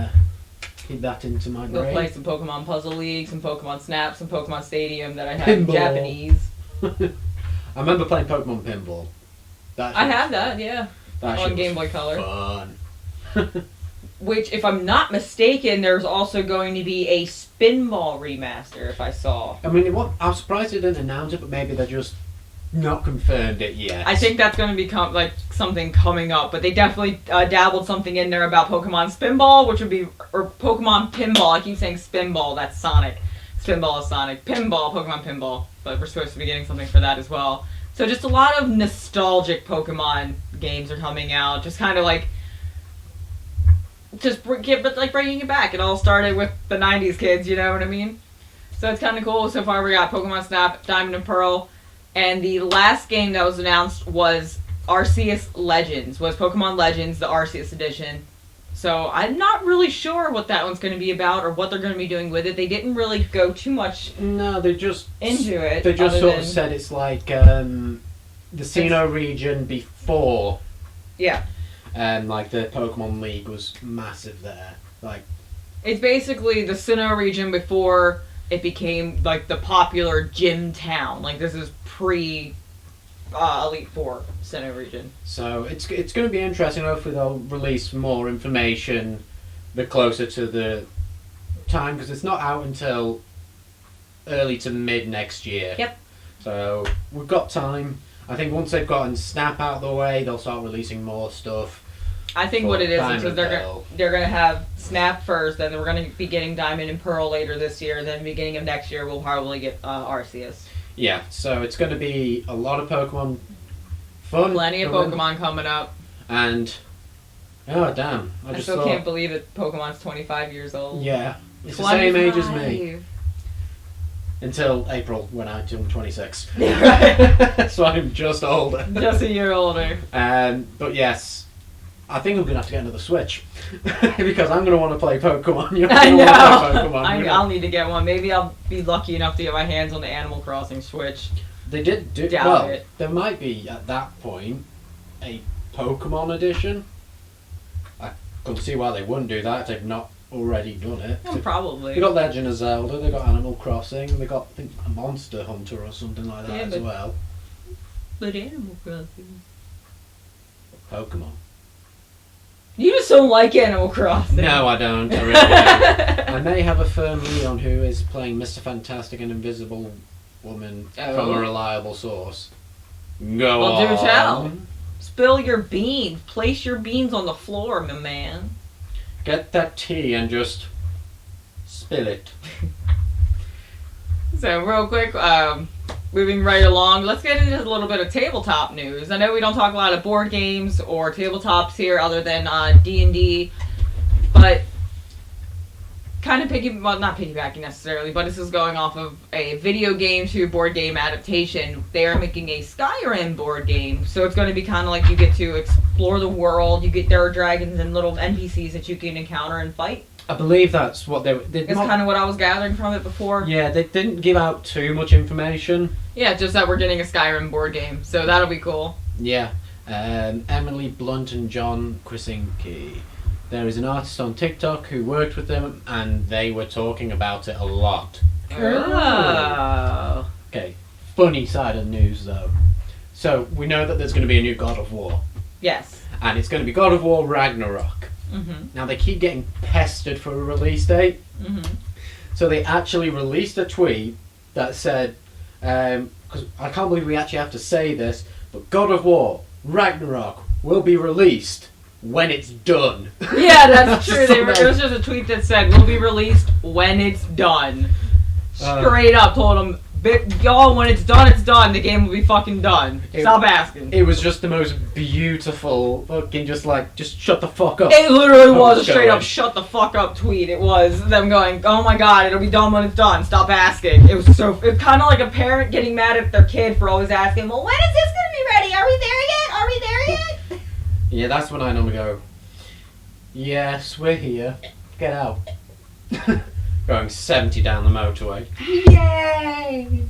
keep that into my We'll brain. play some Pokemon Puzzle League, some Pokemon Snap, some Pokemon Stadium that I have in Japanese. I remember playing Pokemon Pinball. I have that, yeah. That On Game Boy Color. Fun. Which, if I'm not mistaken, there's also going to be a Spinball remaster, if I saw. I mean, I'm surprised they didn't announce it, but maybe they're just not confirmed it yet. I think that's going to become like something coming up, but they definitely dabbled something in there about Pokemon Spinball, which would be, or Pokemon Pinball. I keep saying Spinball, that's Sonic. Spinball is Sonic. Pinball, Pokemon Pinball. But we're supposed to be getting something for that as well. So just a lot of nostalgic Pokemon games are coming out. Just kind of like, bringing it back. It all started with the 90s kids, you know what I mean? So it's kind of cool. So far we got Pokemon Snap, Diamond and Pearl. And the last game that was announced was Arceus Legends, was Pokemon Legends, the Arceus edition. So I'm not really sure what that one's going to be about or what they're going to be doing with it. They didn't really go too much they just into it. They just sort of said it's like the Sinnoh region before. Yeah. Like the Pokemon League was massive there. Like, it's basically the Sinnoh region before it became like the popular gym town. Like this is pre Elite Four Sinnoh region. So it's going to be interesting. Hopefully they'll release more information the closer to the time, because it's not out until early to mid next year. Yep. So we've got time. I think once they've gotten Snap out of the way, they'll start releasing more stuff. I think what it is because they're gonna have Snap first, then we're gonna be getting Diamond and Pearl later this year. Then beginning of next year, we'll probably get Arceus. Yeah, so it's going to be a lot of Pokemon fun. Plenty of Pokemon coming up. And oh damn, I still can't believe it. Pokemon's 25 years old. Yeah, it's the same age as me. Until April, when I turn 26. Right. So I'm just older. Just a year older. But yes, I think I'm going to have to get another Switch. Because I'm going to want to play Pokemon. You're I gonna know. wanna play Pokemon, I'll need to get one. Maybe I'll be lucky enough to get my hands on the Animal Crossing Switch. They did do... Doubt well, it. there might be, at that point, a Pokemon edition. I couldn't see why they wouldn't do that if they've not already done it. Well, probably. They got Legend of Zelda, they got Animal Crossing, they got, I think, a Monster Hunter or something like that as well. But Animal Crossing. Pokemon. You just don't like Animal Crossing. No, I don't. I really don't. I may have a firm lead on who is playing Mr. Fantastic and Invisible Woman from a reliable source. Go Well, on. do tell. Spill your beans. Place your beans on the floor, my man. Get that tea and just spill it. So, real quick, moving right along, let's get into a little bit of tabletop news. I know we don't talk a lot of board games or tabletops here other than D&D, but kind of not piggybacking necessarily, but this is going off of a video game to board game adaptation. They are making a Skyrim board game, so it's going to be kind of like you get to explore the world. There are dragons and little NPCs that you can encounter and fight. I believe that's what they... It's kind of what I was gathering from it before. Yeah, they didn't give out too much information. Yeah, just that we're getting a Skyrim board game, so that'll be cool. Yeah. Emily Blunt and John Krasinski. There is an artist on TikTok who worked with them, and they were talking about it a lot. Oh. Okay, funny side of the news though. So, we know that there's going to be a new God of War. Yes. And it's going to be God of War Ragnarok. Mm-hmm. Now, they keep getting pestered for a release date. Mm-hmm. So they actually released a tweet that said, because I can't believe we actually have to say this, but God of War Ragnarok will be released when it's done. Yeah, that's true. It was just a tweet that said, will be released when it's done. Straight up told them, y'all, when it's done, the game will be fucking done. Stop asking. It was just the most beautiful fucking just shut the fuck up. It literally was a straight up shut the fuck up tweet. It was them going, oh my god, it'll be done when it's done. Stop asking. It was kind of like a parent getting mad at their kid for always asking, well, when is this going to be ready? Are we there yet? Are we there yet? Yeah, that's when I normally go, yes, we're here. Get out. Going 70 down the motorway. Yay!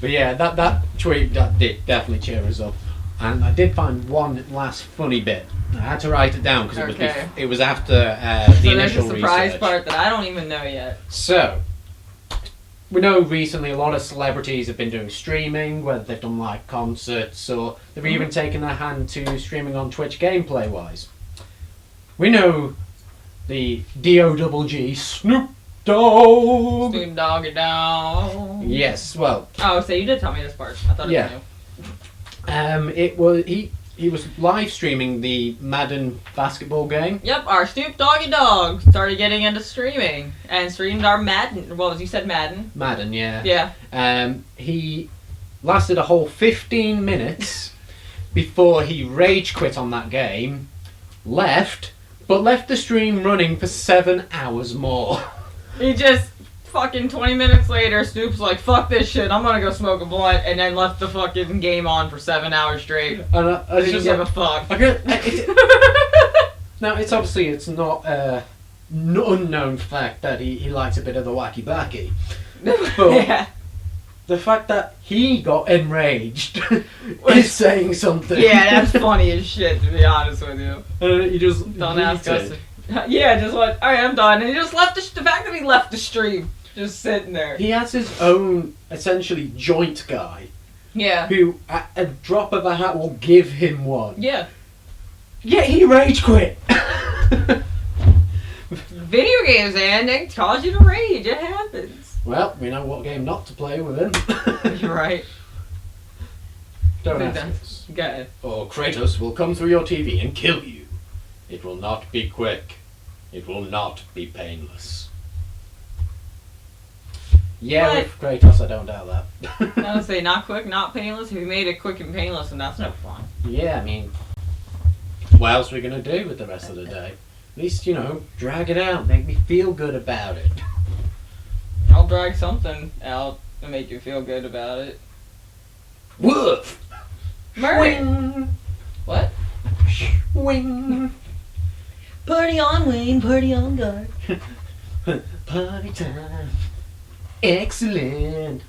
But yeah, that tweet that did definitely cheer us up. And I did find one last funny bit. I had to write it down because it was after the initial there's a surprise research. part that I don't even know yet. So, we know recently a lot of celebrities have been doing streaming, whether they've done like concerts or they've even taken their hand to streaming on Twitch gameplay wise. We know the DOGG Snoop Dogg. Snoop Doggy Dogg. Yes, well. Oh, so you did tell me this part. I thought it was new. It was he was live streaming the Madden basketball game. Yep, our Snoop Doggy Dogg started getting into streaming and streamed our Madden. Well, as you said, Madden. Madden, yeah. Yeah. He lasted a whole 15 minutes before he rage quit on that game, left the stream running for 7 hours more. He just fucking 20 minutes later, Snoop's like, fuck this shit, I'm gonna go smoke a blunt, and then left the fucking game on for 7 hours straight. And I Didn't give a fuck. Now, it's not an unknown fact that he likes a bit of the wacky backy. But Yeah. the fact that he got enraged is saying something. Yeah, that's funny as shit, to be honest with you. You just Don't ask us. Yeah, just like, alright, I'm done. And he just left the fact that he left the stream, just sitting there. He has his own, essentially, joint guy. Yeah. Who, at a drop of a hat, will give him one. Yeah. Yet he rage quit. Video games, and they cause you to rage. It happens. Well, we know what game not to play with him. You're right. Don't ask us. Go ahead. Or Kratos will come through your TV and kill you. It will not be quick. It will not be painless. Yeah, What? with Kratos, I don't doubt that. I would say not quick, not painless. If you made it quick and painless, then that's no fun. Yeah, I mean, what else are we going to do with the rest of the day? least, drag it out. Make me feel good about it. I'll drag something out to make you feel good about it. Woof! Murray! What? Wing! Party on, Wayne. Party on, guard. Party time. Excellent.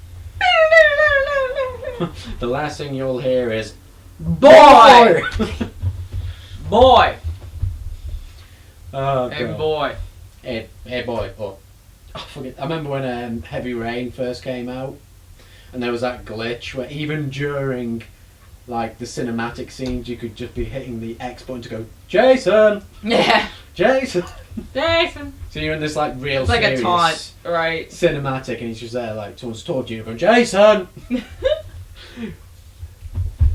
The last thing you'll hear is Boy! Boy! Oh, Hey, God. boy. Hey boy. Oh, forget. I remember when Heavy Rain first came out, and there was that glitch where even during like the cinematic scenes, you could just be hitting the X button to go, Jason, Yeah. Jason. Jason. So you're in this like real It's like a serious taunt, right? cinematic, and he's just there like someone's talking to you, going, Jason.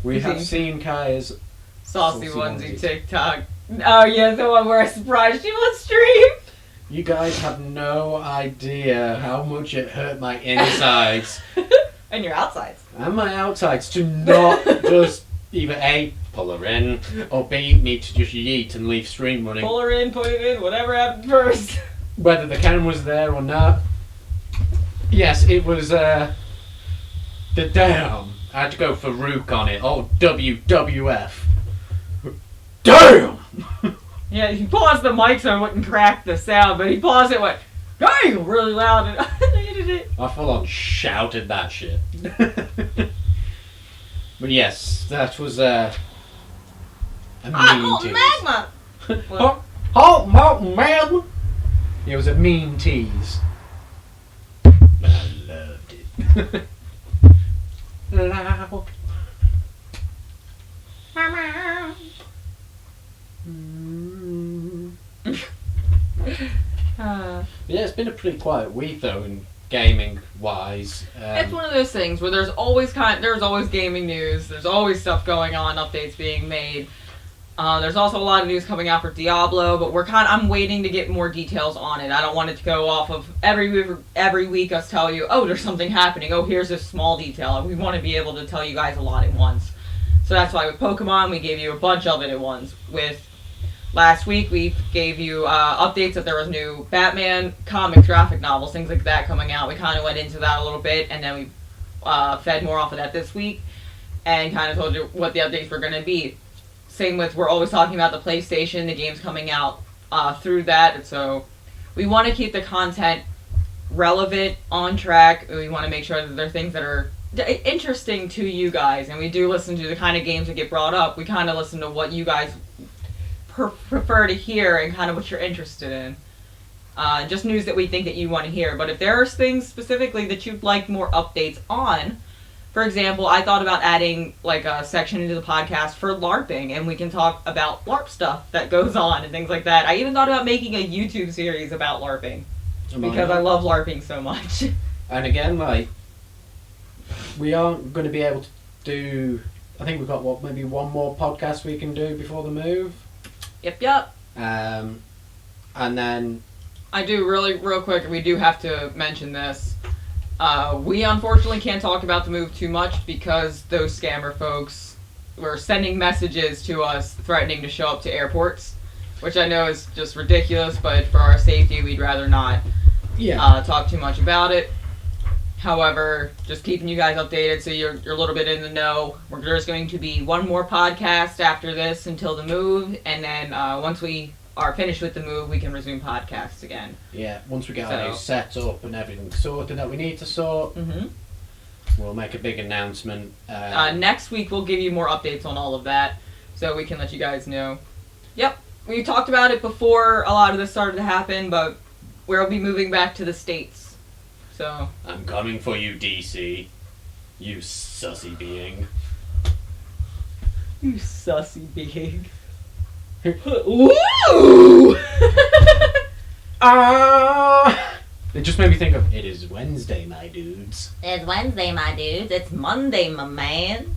We have seen Kaia's Saucy Saucy onesie onesie. TikTok. Oh yeah, the one where I surprised you on stream. You guys have no idea how much it hurt my insides And your outsides. and my outsides to not just either A, pull her in, or B, me to just yeet and leave stream running. Pull her in, put it in, whatever happened first. Whether the camera was there or not. Yes, it was, the damn. I had to go for Rook on it. Oh, WWF. Damn! Yeah, he paused the mic so it wouldn't crack the sound, but he paused it and went, dang, really loud, and I hated it. I full on shouted that shit. But yes, that was a mean tease. Magma! Oh, man! It was a mean tease. But I loved it. Loud. Yeah, it's been a pretty quiet week though, in gaming wise. It's one of those things where there's always gaming news, there's always stuff going on, updates being made. There's also a lot of news coming out for Diablo, but I'm waiting to get more details on it. I don't want it to go off of every week us tell you, oh, there's something happening, oh, here's this small detail. We want to be able to tell you guys a lot at once. So that's why with Pokemon, we gave you a bunch of it at once. With last week, we gave you updates that there was new Batman comic graphic novels, things like that coming out. We kind of went into that a little bit, and then we fed more off of that this week, and kind of told you what the updates were going to be. Same with, we're always talking about the PlayStation, the games coming out through that, and so we want to keep the content relevant, on track. We want to make sure that they're things that are interesting to you guys, and we do listen to the kind of games that get brought up. We kind of listen to what you guys prefer to hear and kind of what you're interested in. Just news that we think that you want to hear. But if there are things specifically that you'd like more updates on, for example, I thought about adding like a section into the podcast for LARPing, and we can talk about LARP stuff that goes on and things like that. I even thought about making a YouTube series about LARPing because I love LARPing so much. And again, like, we aren't going to be able to do. I think we've got maybe one more podcast we can do before the move. Yep. And then I do real quick. We do have to mention this. We unfortunately can't talk about the move too much because those scammer folks were sending messages to us threatening to show up to airports, which I know is just ridiculous, but for our safety, we'd rather not talk too much about it. However, just keeping you guys updated so you're a little bit in the know. There's going to be one more podcast after this until the move, and then once we are finished with the move, we can resume podcasts again. Yeah, once we get our new set up and everything sorted that we need to sort, we'll make a big announcement. Next week, we'll give you more updates on all of that, so we can let you guys know. Yep, we talked about it before a lot of this started to happen, but we'll be moving back to the States. So I'm coming for you, DC. You sussy being. You sussy being. Ooh! It just made me think of, it is Wednesday, my dudes. It's Wednesday, my dudes. It's Monday, my man.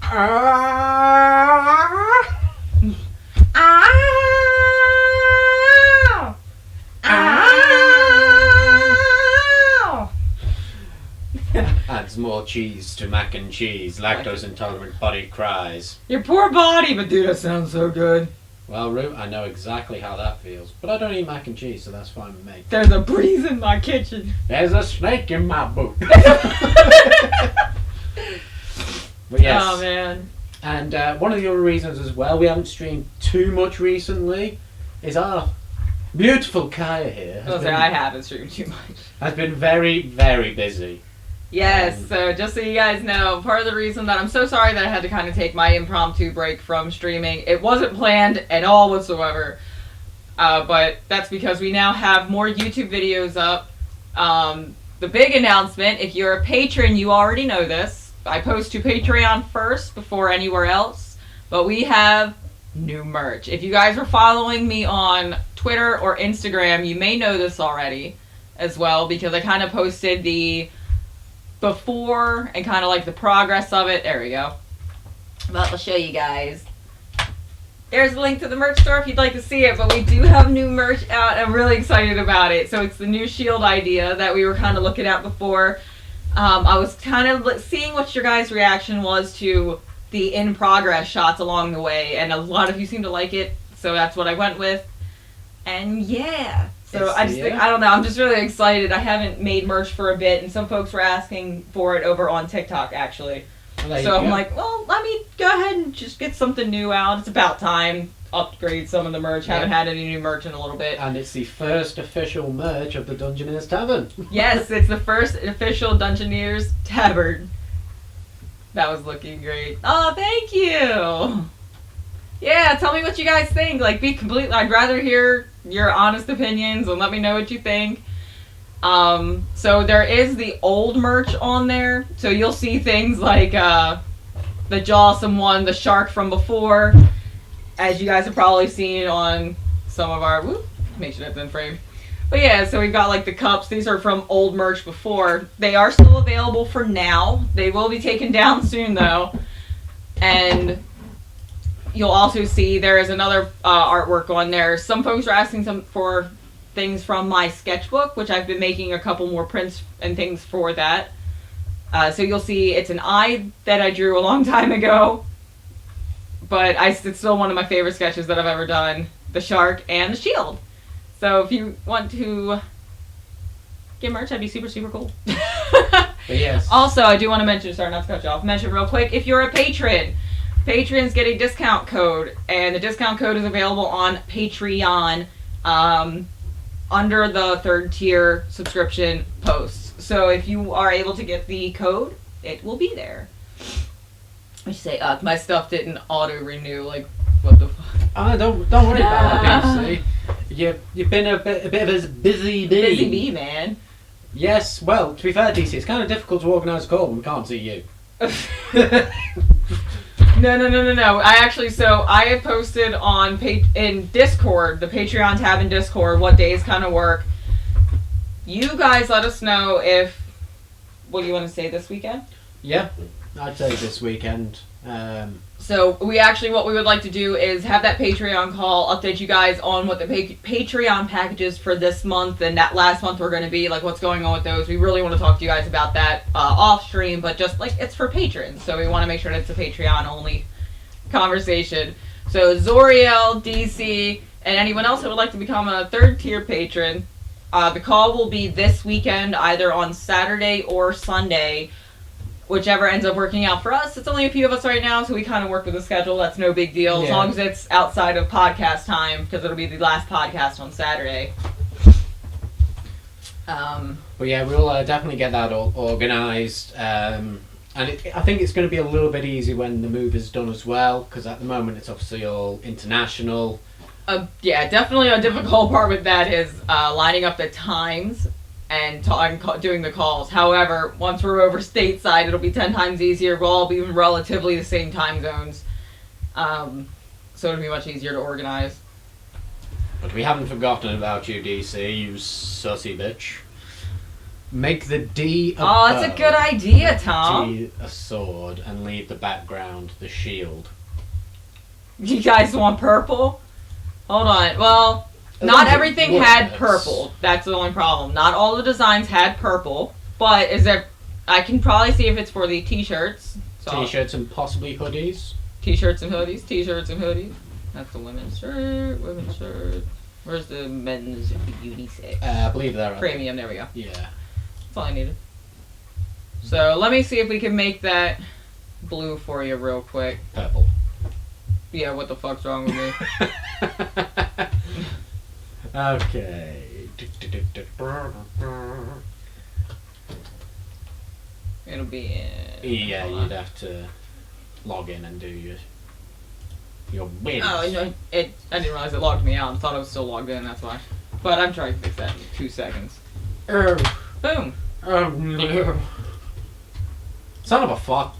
Adds more cheese to mac and cheese. Lactose intolerant body cries. Your poor body, but dude, that sounds so good. Well, Rue, I know exactly how that feels, but I don't eat mac and cheese, so that's fine with me. There's a breeze in my kitchen. There's a snake in my boot. But yes. Oh man. And one of the other reasons as well we haven't streamed too much recently is our beautiful Kaia here. I haven't streamed too much. Has been very, very busy. Yes, so just so you guys know, part of the reason that I'm so sorry that I had to kind of take my impromptu break from streaming, it wasn't planned at all whatsoever, but that's because we now have more YouTube videos up. The big announcement, if you're a patron, you already know this. I post to Patreon first before anywhere else, but we have new merch. If you guys are following me on Twitter or Instagram, you may know this already as well, because I kind of posted the before and kind of like the progress of it. There we go. But I'll show you guys. There's a link to the merch store if you'd like to see it, but we do have new merch out. I'm really excited about it. So it's the new shield idea that we were kind of looking at before. I was kind of seeing what your guys' reaction was to the in progress shots along the way, and a lot of you seem to like it, so that's what I went with. And yeah. So I don't know, I'm just really excited. I haven't made merch for a bit, and some folks were asking for it over on TikTok, actually. So I'm like, well, let me go ahead and just get something new out. It's about time. Upgrade some of the merch. Haven't had any new merch in a little bit. And it's the first official merch of the Dungeoneers Tavern. Yes, it's the first official Dungeoneers Tavern. That was looking great. Oh, thank you! Yeah, tell me what you guys think. Like, I'd rather hear your honest opinions and let me know what you think. So there is the old merch on there. So you'll see things like the Jawsome one, the shark from before, as you guys have probably seen on some of our, make sure that's in frame. But yeah, so we've got like the cups. These are from old merch before. They are still available for now. They will be taken down soon though. And you'll also see there is another artwork on there. Some folks are asking for things from my sketchbook, which I've been making a couple more prints and things for that. So you'll see it's an eye that I drew a long time ago, but it's still one of my favorite sketches that I've ever done. The shark and the shield. So if you want to get merch, that'd be super, super cool. But yes. Also, I do want to mention, sorry not to cut you off, mention real quick, if you're a patron, patrons get a discount code, and the discount code is available on Patreon under the 3rd tier subscription posts. So if you are able to get the code, it will be there. I should say, my stuff didn't auto-renew, like, what the fuck? Don't worry about it, DC. You've been a bit of a busy bee. Busy bee, man. Yes, well, to be fair, DC, it's kind of difficult to organise a call when we can't see you. No. I have posted on in Discord, the Patreon tab in Discord, what days kind of work. You guys let us know if, what do you want to say, this weekend? Yeah, I'd say this weekend. So what we would like to do is have that Patreon call, update you guys on what the Patreon packages for this month and that last month were going to be, like what's going on with those. We really want to talk to you guys about that off stream, but just like it's for patrons, so we want to make sure that it's a Patreon only conversation. So Zoriel, DC, and anyone else who would like to become a 3rd tier patron, the call will be this weekend, either on Saturday or Sunday. Whichever ends up working out for us. It's only a few of us right now, so we kind of work with the schedule. That's no big deal, as long as it's outside of podcast time, because it'll be the last podcast on Saturday. But yeah, we'll definitely get that all organised. And I think it's going to be a little bit easy when the move is done as well, because at the moment it's obviously all international. Yeah, definitely a difficult part with that is lining up the times and doing the calls. However, once we're over stateside, it'll be 10 times easier. We'll all be in relatively the same time zones. So it'll be much easier to organize. But we haven't forgotten about you, DC, you sussy bitch. Make the D a bow, that's a good idea, Tom. G a sword, and leave the background the shield. You guys want purple? Hold on. Well, not everything had purple. That's the only problem. Not all the designs had purple, but I can probably see if it's for the t-shirts. T-shirts and possibly hoodies. T-shirts and hoodies. That's the women's shirt. Women's shirt. Where's the men's unisex? I believe they're Premium. There we go. Yeah. That's all I needed. So let me see if we can make that blue for you real quick. Purple. Yeah, what the fuck's wrong with me? Okay. It'll be in... Yeah, you'd have to log in and do your wins. Oh, no, I didn't realize it logged me out. I thought I was still logged in, that's why. But I'm trying to fix that in 2 seconds. Boom. Oh no. Son of a fuck.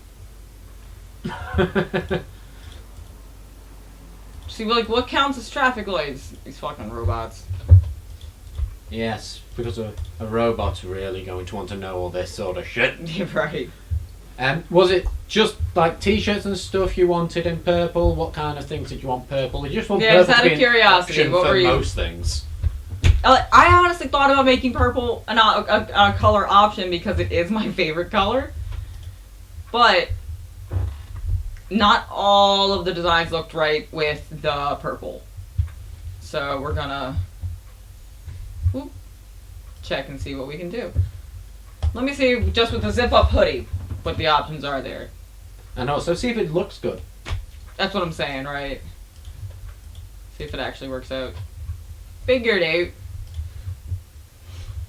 See, like, what counts as traffic lights? These fucking robots. Yes, because a robot's really going to want to know all this sort of shit. You're right. Was it just like t-shirts and stuff you wanted in purple? What kind of things did you want purple? Did you just want Yeah, purple just out to of be an curiosity, option what for were you- most things? I honestly thought about making purple a color option because it is my favorite color. But not all of the designs looked right with the purple. So we're gonna check and see what we can do. Let me see, just with the zip-up hoodie, what the options are there. And also see if it looks good. That's what I'm saying, right? See if it actually works out. Figured out.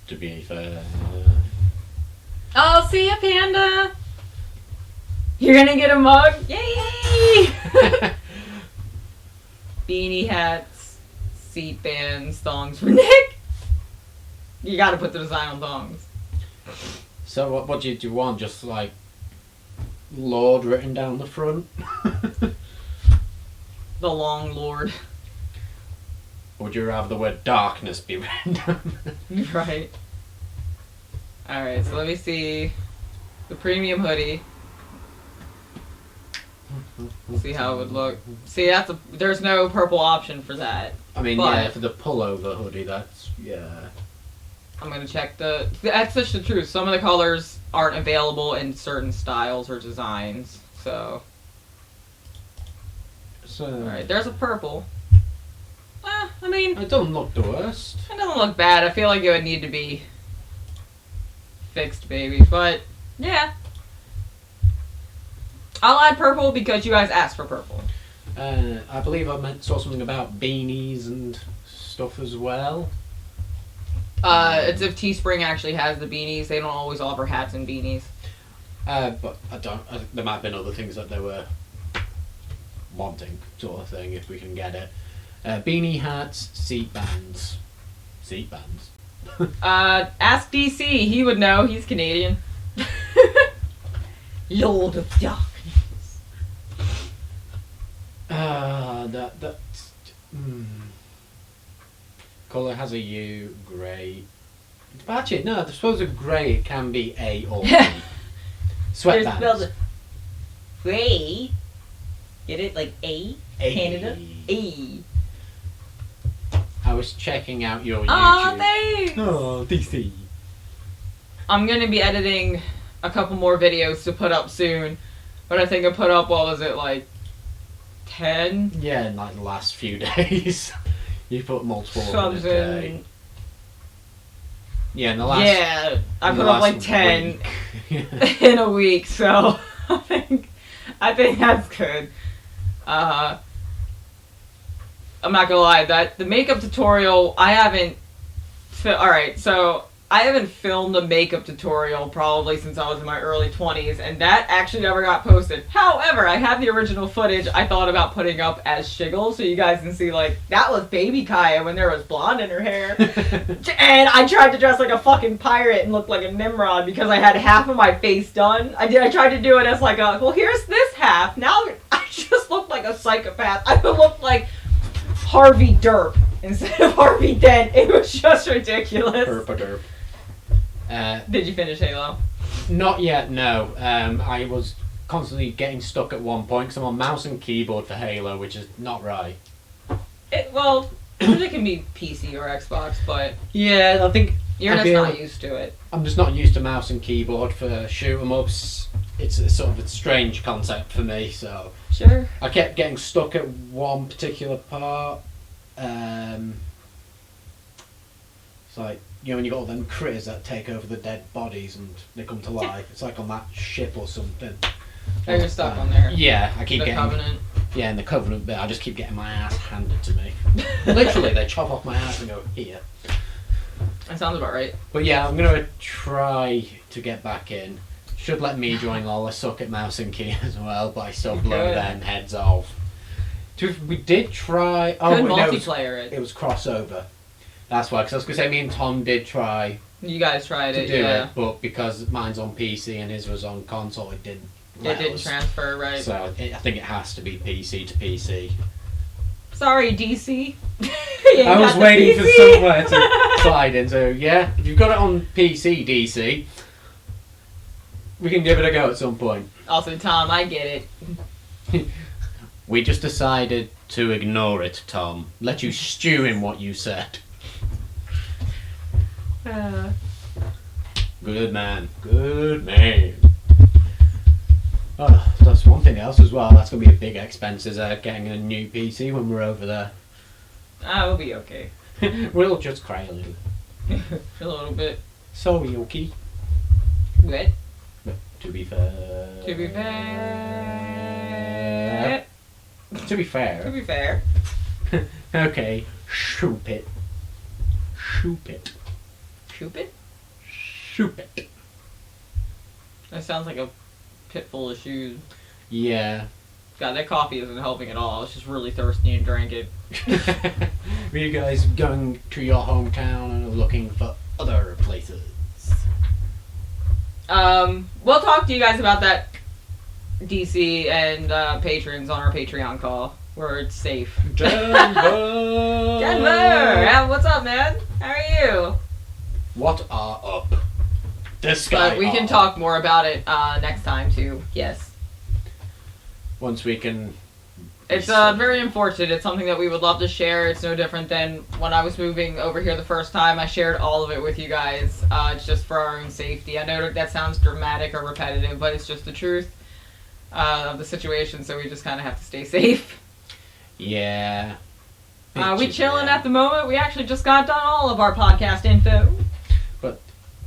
To be fair. Oh, see ya, Panda! You're gonna get a mug? Yay! Beanie hats, seat bands, thongs for Nick! You gotta put the design on thongs. So what do you want? Just like Lord written down the front? The Long Lord. Or would you rather the word darkness be written down? Right. Alright, so let me see the premium hoodie. See how it would look. See, there's no purple option for that. I mean, But- yeah, for the pullover hoodie, that's, yeah. I'm gonna check that's such the truth. Some of the colors aren't available in certain styles or designs. So, alright, there's a purple. I mean, It doesn't look the worst. it doesn't look bad. I feel like it would need to be fixed, maybe. But, yeah. I'll add purple because you guys asked for purple. I believe I saw something about beanies and stuff as well. It's if Teespring actually has the beanies. They don't always offer hats and beanies. But there might have been other things that they were wanting, sort of thing, if we can get it. Beanie hats, seat bands. Seat bands? Ask DC. He would know. He's Canadian. Lord of Darkness. Colour has a U, grey. But actually, no, I suppose a grey it can be A or B. Sweatbands. Gray. Get it? Like A? Canada? A. I was checking out your YouTube. Aw, thanks! Oh, DC. I'm gonna be editing a couple more videos to put up soon. But I think I put up, what was it, like 10? Yeah, in like the last few days. You put multiple in a day. Something. Yeah, in the last. Yeah, I in put the up like last 10 week. in a week, so I think that's good. I'm not gonna lie, that the makeup tutorial I haven't. Alright, so I haven't filmed a makeup tutorial probably since I was in my early 20s, and that actually never got posted. However, I have the original footage I thought about putting up as Shiggle, so you guys can see, like, that was baby Kaia when there was blonde in her hair. And I tried to dress like a fucking pirate and look like a Nimrod because I had half of my face done. I tried to do it as like a, well, here's this half. Now I just look like a psychopath. I look like Harvey Derp instead of Harvey Dent. It was just ridiculous. Derp. Did you finish Halo? Not yet, no. I was constantly getting stuck at one point because I'm on mouse and keyboard for Halo, which is not right. Well, it can be PC or Xbox, but Yeah, I think you're just not used to it. I'm just not used to mouse and keyboard for shoot 'em ups. It's a sort of a strange concept for me, so Sure. I kept getting stuck at one particular part. It's like, you know, when you got all them critters that take over the dead bodies and they come to life. It's like on that ship or something. Oh, you're stuck on there. Yeah, I keep The getting... Covenant. Yeah, in the Covenant bit, I just keep getting my ass handed to me. Literally, they chop off my ass and go, here. That sounds about right. But yeah, I'm going to try to get back in. Should let me join lol. I suck at mouse and key as well, but I still blow Good. them heads off. We did try... Good no, multiplayer it was crossover. That's why, because I was going to say me and Tom did try You guys tried to it, do yeah. it, but because mine's on PC and his was on console, it didn't. It didn't transfer, right? So I think it has to be PC to PC. Sorry, DC. I was waiting for somewhere to slide in, so yeah, if you've got it on PC, DC, we can give it a go at some point. Also, Tom, I get it. We just decided to ignore it, Tom. Let you stew in what you said. Good man. Good man. Oh, that's one thing else as well. That's going to be a big expense, is getting a new PC when we're over there. We'll be okay. We'll just cry a little. A little bit. Sorry, okay. Wet. But to be fair... To be fair. To be fair. To be fair. Okay, shoop it. Shoop it. Shoop it? Shoop it. That sounds like a pit full of shoes. Yeah. God, that coffee isn't helping at all. I was just really thirsty and drank it. Were you guys going to your hometown and looking for other places? We'll talk to you guys about that DC and patrons on our Patreon call, where it's safe. Denver! Denver! What's up, man? How are you? What are up? This guy. But we can talk more about it next time, too. Yes. Once we can... It's very unfortunate. It's something that we would love to share. It's no different than when I was moving over here the first time. I shared all of it with you guys. It's just for our own safety. I know that sounds dramatic or repetitive, but it's just the truth of the situation, so we just kind of have to stay safe. Yeah. We chilling at the moment. We actually just got done all of our podcast info. But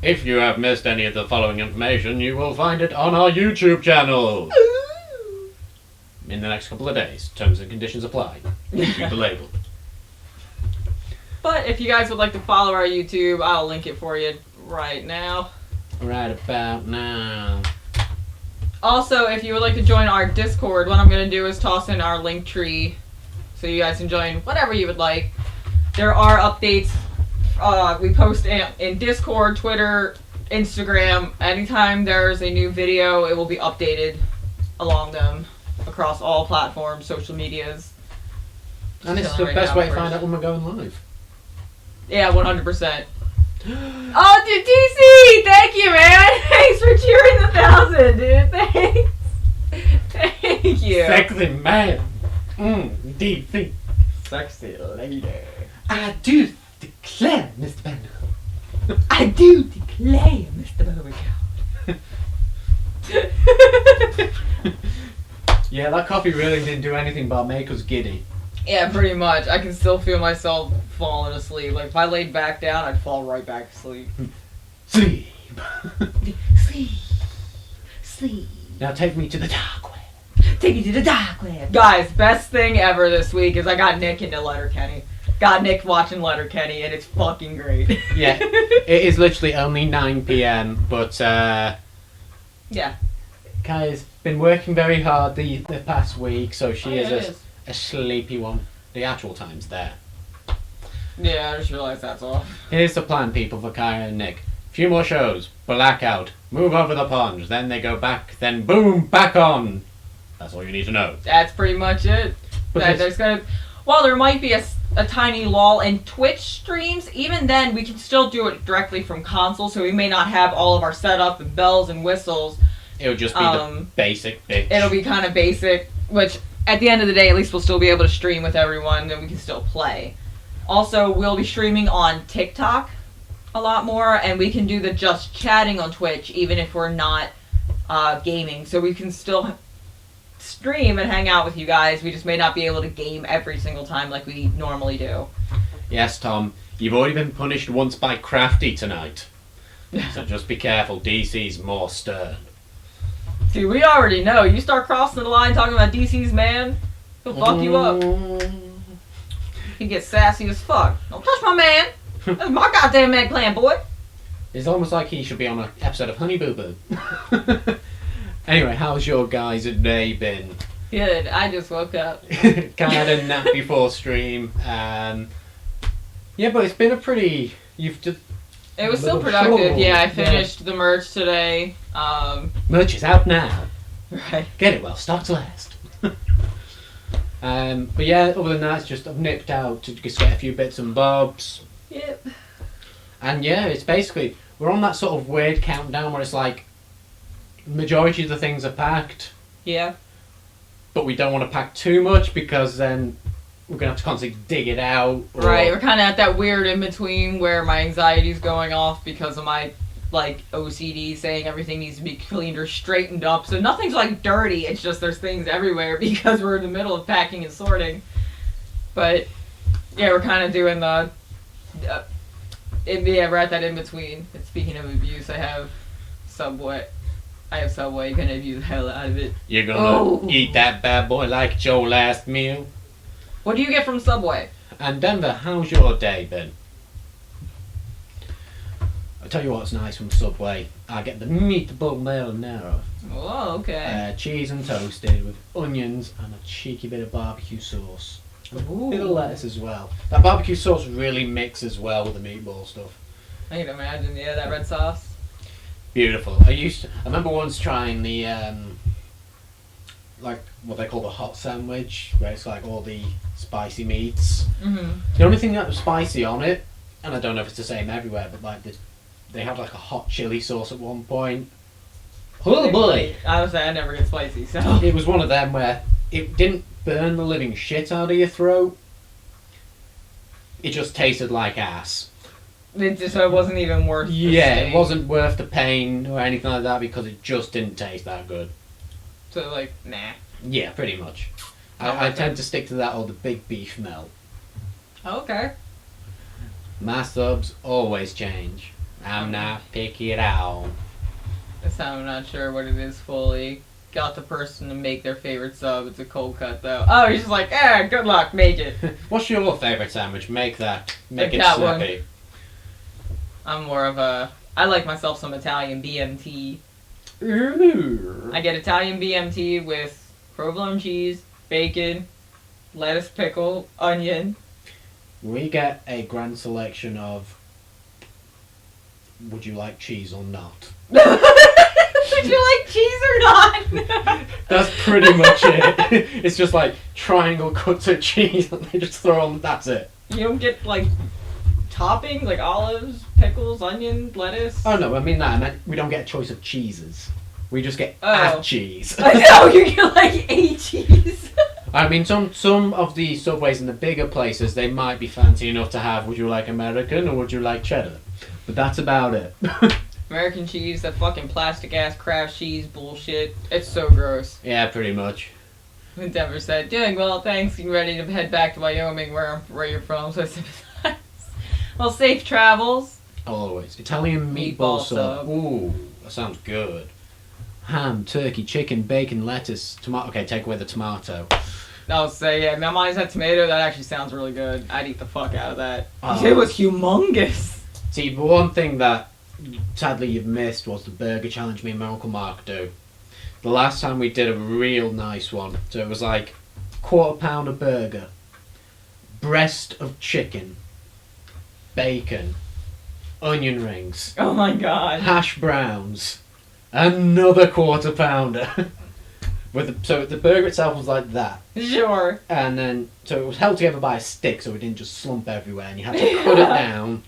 if you have missed any of the following information, you will find it on our YouTube channel. In the next couple of days. Terms and conditions apply. Read the label. But if you guys would like to follow our YouTube, I'll link it for you right now. Right about now. Also, if you would like to join our Discord, what I'm going to do is toss in our link tree so you guys can join whatever you would like. There are updates. We post in Discord, Twitter, Instagram. Anytime there's a new video, it will be updated along them. Across all platforms, social medias. And it's the best way to find out when we're going live. Yeah, 100%. Oh, dude, DC! Thank you, man! Thanks for cheering the 1,000, dude. Thanks. Thank you. Sexy man. DC. Sexy lady. I do declare, Mr. Bender. I do declare, Mr. Beauregard. Yeah, that coffee really didn't do anything but make us giddy. Yeah, pretty much. I can still feel myself falling asleep. Like, if I laid back down, I'd fall right back asleep. Sleep. Sleep. Sleep. Now take me to the dark web. Take you to the dark web. Guys, best thing ever this week is I got Nick into Letterkenny. Got Nick watching Letterkenny, and it's fucking great. Yeah, it is literally only 9 p.m, but yeah. Kaia's been working very hard the past week, so she is a sleepy one. The actual time's there. Yeah, I just realized that's off. Here's the plan, people, for Kaia and Nick. Few more shows, blackout, move over the pond, then they go back, then boom, back on. That's all you need to know. That's pretty much it. While there might be a tiny lull in Twitch streams, even then we can still do it directly from console, so we may not have all of our setup and bells and whistles. It'll just be the basic bitch. It'll be kind of basic, which at the end of the day, at least we'll still be able to stream with everyone, and we can still play. Also, we'll be streaming on TikTok a lot more, and we can do the just chatting on Twitch, even if we're not gaming. So we can still stream and hang out with you guys. We just may not be able to game every single time like we normally do. Yes, Tom. You've already been punished once by Crafty tonight. So just be careful. DC's more stern. See, we already know. You start crossing the line talking about DC's man, he'll fuck you up. He gets sassy as fuck. Don't touch my man. That's my goddamn man plan, boy. It's almost like he should be on an episode of Honey Boo Boo. Anyway, how's your guys' day been? Good. I just woke up. Kind of had a nap before stream. Yeah, but it's been a pretty... You've just... It was still productive. Yeah, I finished the merch today. Merch is out now. Right. Get it while stocks last. But yeah, other than that, it's just I've nipped out to just get a few bits and bobs. Yep. And yeah, it's basically, we're on that sort of weird countdown where it's like, majority of the things are packed. Yeah. But we don't want to pack too much because then we're going to have to constantly dig it out. Right, we're kind of at that weird in-between where my anxiety's going off because of my, like, OCD saying everything needs to be cleaned or straightened up. So nothing's, like, dirty. It's just there's things everywhere because we're in the middle of packing and sorting. But, yeah, we're kind of doing the... yeah, we're at that in-between. And speaking of abuse, I have Subway. You're gonna abuse the hell out of it. You're gonna eat that bad boy like it's your last meal. What do you get from Subway? And Denver, how's your day been? I'll tell you what's nice from Subway. I get the meatball marinara. Oh, okay. Cheese and toasted with onions and a cheeky bit of barbecue sauce. And a bit of lettuce as well. That barbecue sauce really mixes well with the meatball stuff. I can imagine, yeah, that red sauce. Beautiful. I remember once trying the like what they call the hot sandwich, where it's like all the spicy meats. Mm-hmm. The only thing that was spicy on it, and I don't know if it's the same everywhere, but like they had like a hot chili sauce at one point. Oh boy! I would say I never get spicy, so It was one of them where it didn't burn the living shit out of your throat. It just tasted like ass. So it wasn't even worth the It wasn't worth the pain or anything like that because it just didn't taste that good. So, like, nah. Yeah, pretty much. I tend to stick to that or the big beef melt. Okay. My subs always change. I'm not picky at all. So I'm not sure what it is fully. Got the person to make their favorite sub. It's a cold cut, though. Oh, he's just like, good luck, make it. What's your favourite sandwich? Make that. Make it that snappy. I'm more of a... I like myself some Italian BMT. Ooh. I get Italian BMT with provolone cheese, bacon, lettuce, pickle, onion. We get a grand selection of would you like cheese or not? Would you like cheese or not? That's pretty much it. It's just like triangle cuts of cheese and they just throw on, that's it. You don't get, like, toppings, like olives, pickles, onion, lettuce? Oh no, I mean that. I meant we don't get a choice of cheeses. We just get a cheese. I know, you get like a cheese. I mean, some of the Subways in the bigger places, they might be fancy enough to have, would you like American or would you like cheddar? But that's about it. American cheese, that fucking plastic ass Kraft cheese bullshit. It's so gross. Yeah, pretty much. Denver said, doing well, thanks. You ready to head back to Wyoming where you're from, so I sympathize. Well, safe travels. Always. Italian meatball sub. Ooh, that sounds good. Ham, turkey, chicken, bacon, lettuce, tomato. Okay, take away the tomato. I'll say, yeah, my mind's that tomato, that actually sounds really good. I'd eat the fuck out of that. Oh. It was humongous. See, the one thing that sadly you've missed was the burger challenge me and my Uncle Mark do. The last time we did a real nice one, so it was like £1/4 of burger, breast of chicken, bacon, onion rings, Oh my god. hash browns, another £1/4. So the burger itself was like that, Sure. and then so it was held together by a stick, so it didn't just slump everywhere, and you had to cut it down.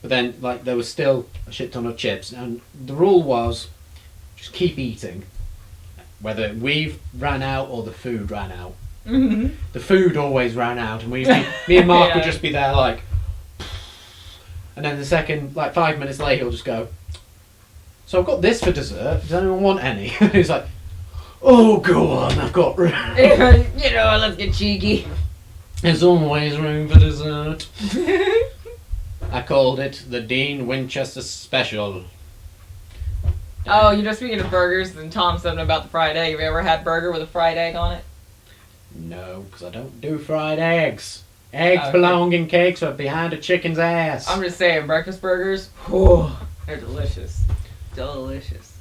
But then, like, there was still a shit ton of chips, and the rule was just keep eating, whether we ran out or the food ran out. Mm-hmm. The food always ran out, and me and Mark would just be there like, and then the second, like 5 minutes later, he'll just go, so I've got this for dessert, does anyone want any? He's like, Oh, go on, I've got room. You know, let's get cheeky. There's always room for dessert. I called it the Dean Winchester Special. Oh, you're just speaking of burgers, and Tom said about the fried egg. Have you ever had burger with a fried egg on it? No, because I don't do fried eggs. Eggs Okay. belong in cakes or behind a chicken's ass. I'm just saying, breakfast burgers, whew, they're delicious. Delicious.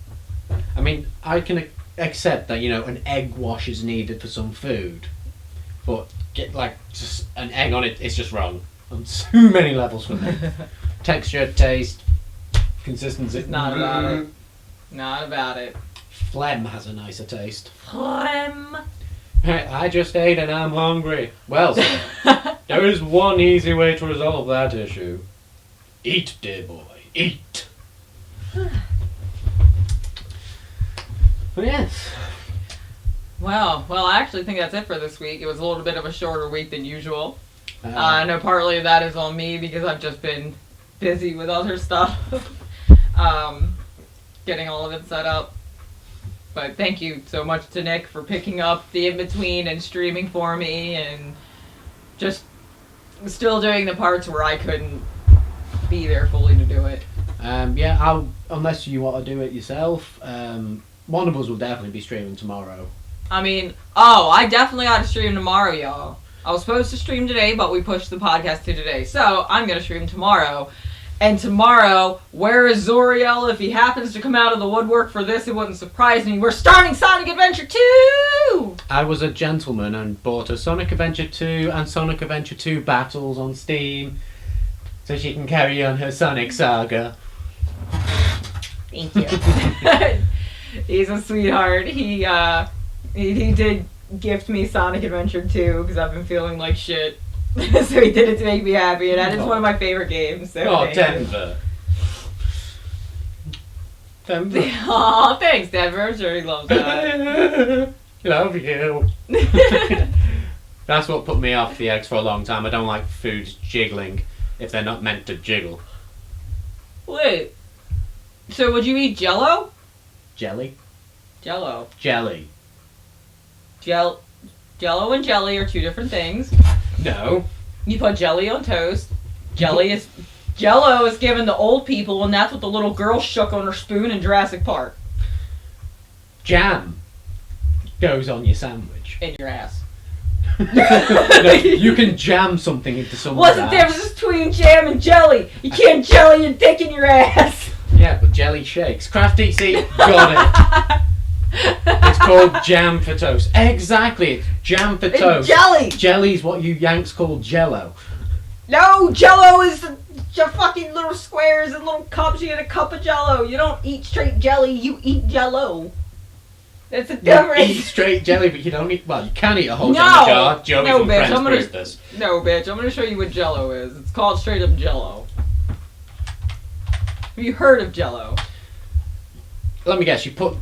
I mean, I can accept that, an egg wash is needed for some food. But get, just an egg on it, it's just wrong. On so many levels for me. Texture, taste, consistency. It's not about it. Not about it. Phlegm has a nicer taste. Phlegm. I just ate and I'm hungry. Well, sir, there is one easy way to resolve that issue. Eat, dear boy, eat. Yes. Well, I actually think that's it for this week. It was a little bit of a shorter week than usual. I know partly that is on me because I've just been busy with other stuff. Getting all of it set up. But thank you so much to Nick for picking up the in-between and streaming for me and just still doing the parts where I couldn't be there fully to do it. Yeah, unless you want to do it yourself, one of us will definitely be streaming tomorrow. I mean, I definitely ought to stream tomorrow, y'all. I was supposed to stream today, but we pushed the podcast to today. So, I'm going to stream tomorrow. And tomorrow, where is Zoriel? If he happens to come out of the woodwork for this, it wouldn't surprise me. We're starting Sonic Adventure 2! I was a gentleman and bought a Sonic Adventure 2 and Sonic Adventure 2 Battles on Steam so she can carry on her Sonic saga. Thank you. He's a sweetheart. He did gift me Sonic Adventure 2 because I've been feeling like shit. So he did it to make me happy, and that is one of my favorite games. So Denver. Denver. Aw, thanks, Denver. I'm sure he loves that. Love you. That's what put me off the eggs for a long time. I don't like foods jiggling if they're not meant to jiggle. Wait. So would you eat Jello? Jelly? Jello. Jelly. Jello and jelly are two different things. No. You put jelly on toast. Jello is given to old people, and that's what the little girl shook on her spoon in Jurassic Park. Jam goes on your sandwich. In your ass. No, you can jam something into someone's What's the ass. difference between jam and jelly? You can't jelly your dick in your ass. Yeah, but jelly shakes. Crafty, see, got it. It's called jam for toast. Exactly, it's jam for toast. Jelly. Jelly's what you Yanks call Jello. No, Jello is the fucking little squares and little cups. You get a cup of Jello. You don't eat straight jelly. You eat Jello. That's a You difference. eat straight jelly, but you don't eat. Well, you can eat a whole No. jar. Joey No, from bitch, Friends I'm gonna- proves this. No, bitch. I'm gonna show you what Jello is. It's called straight up Jello. Have you heard of Jello? Let me guess. You put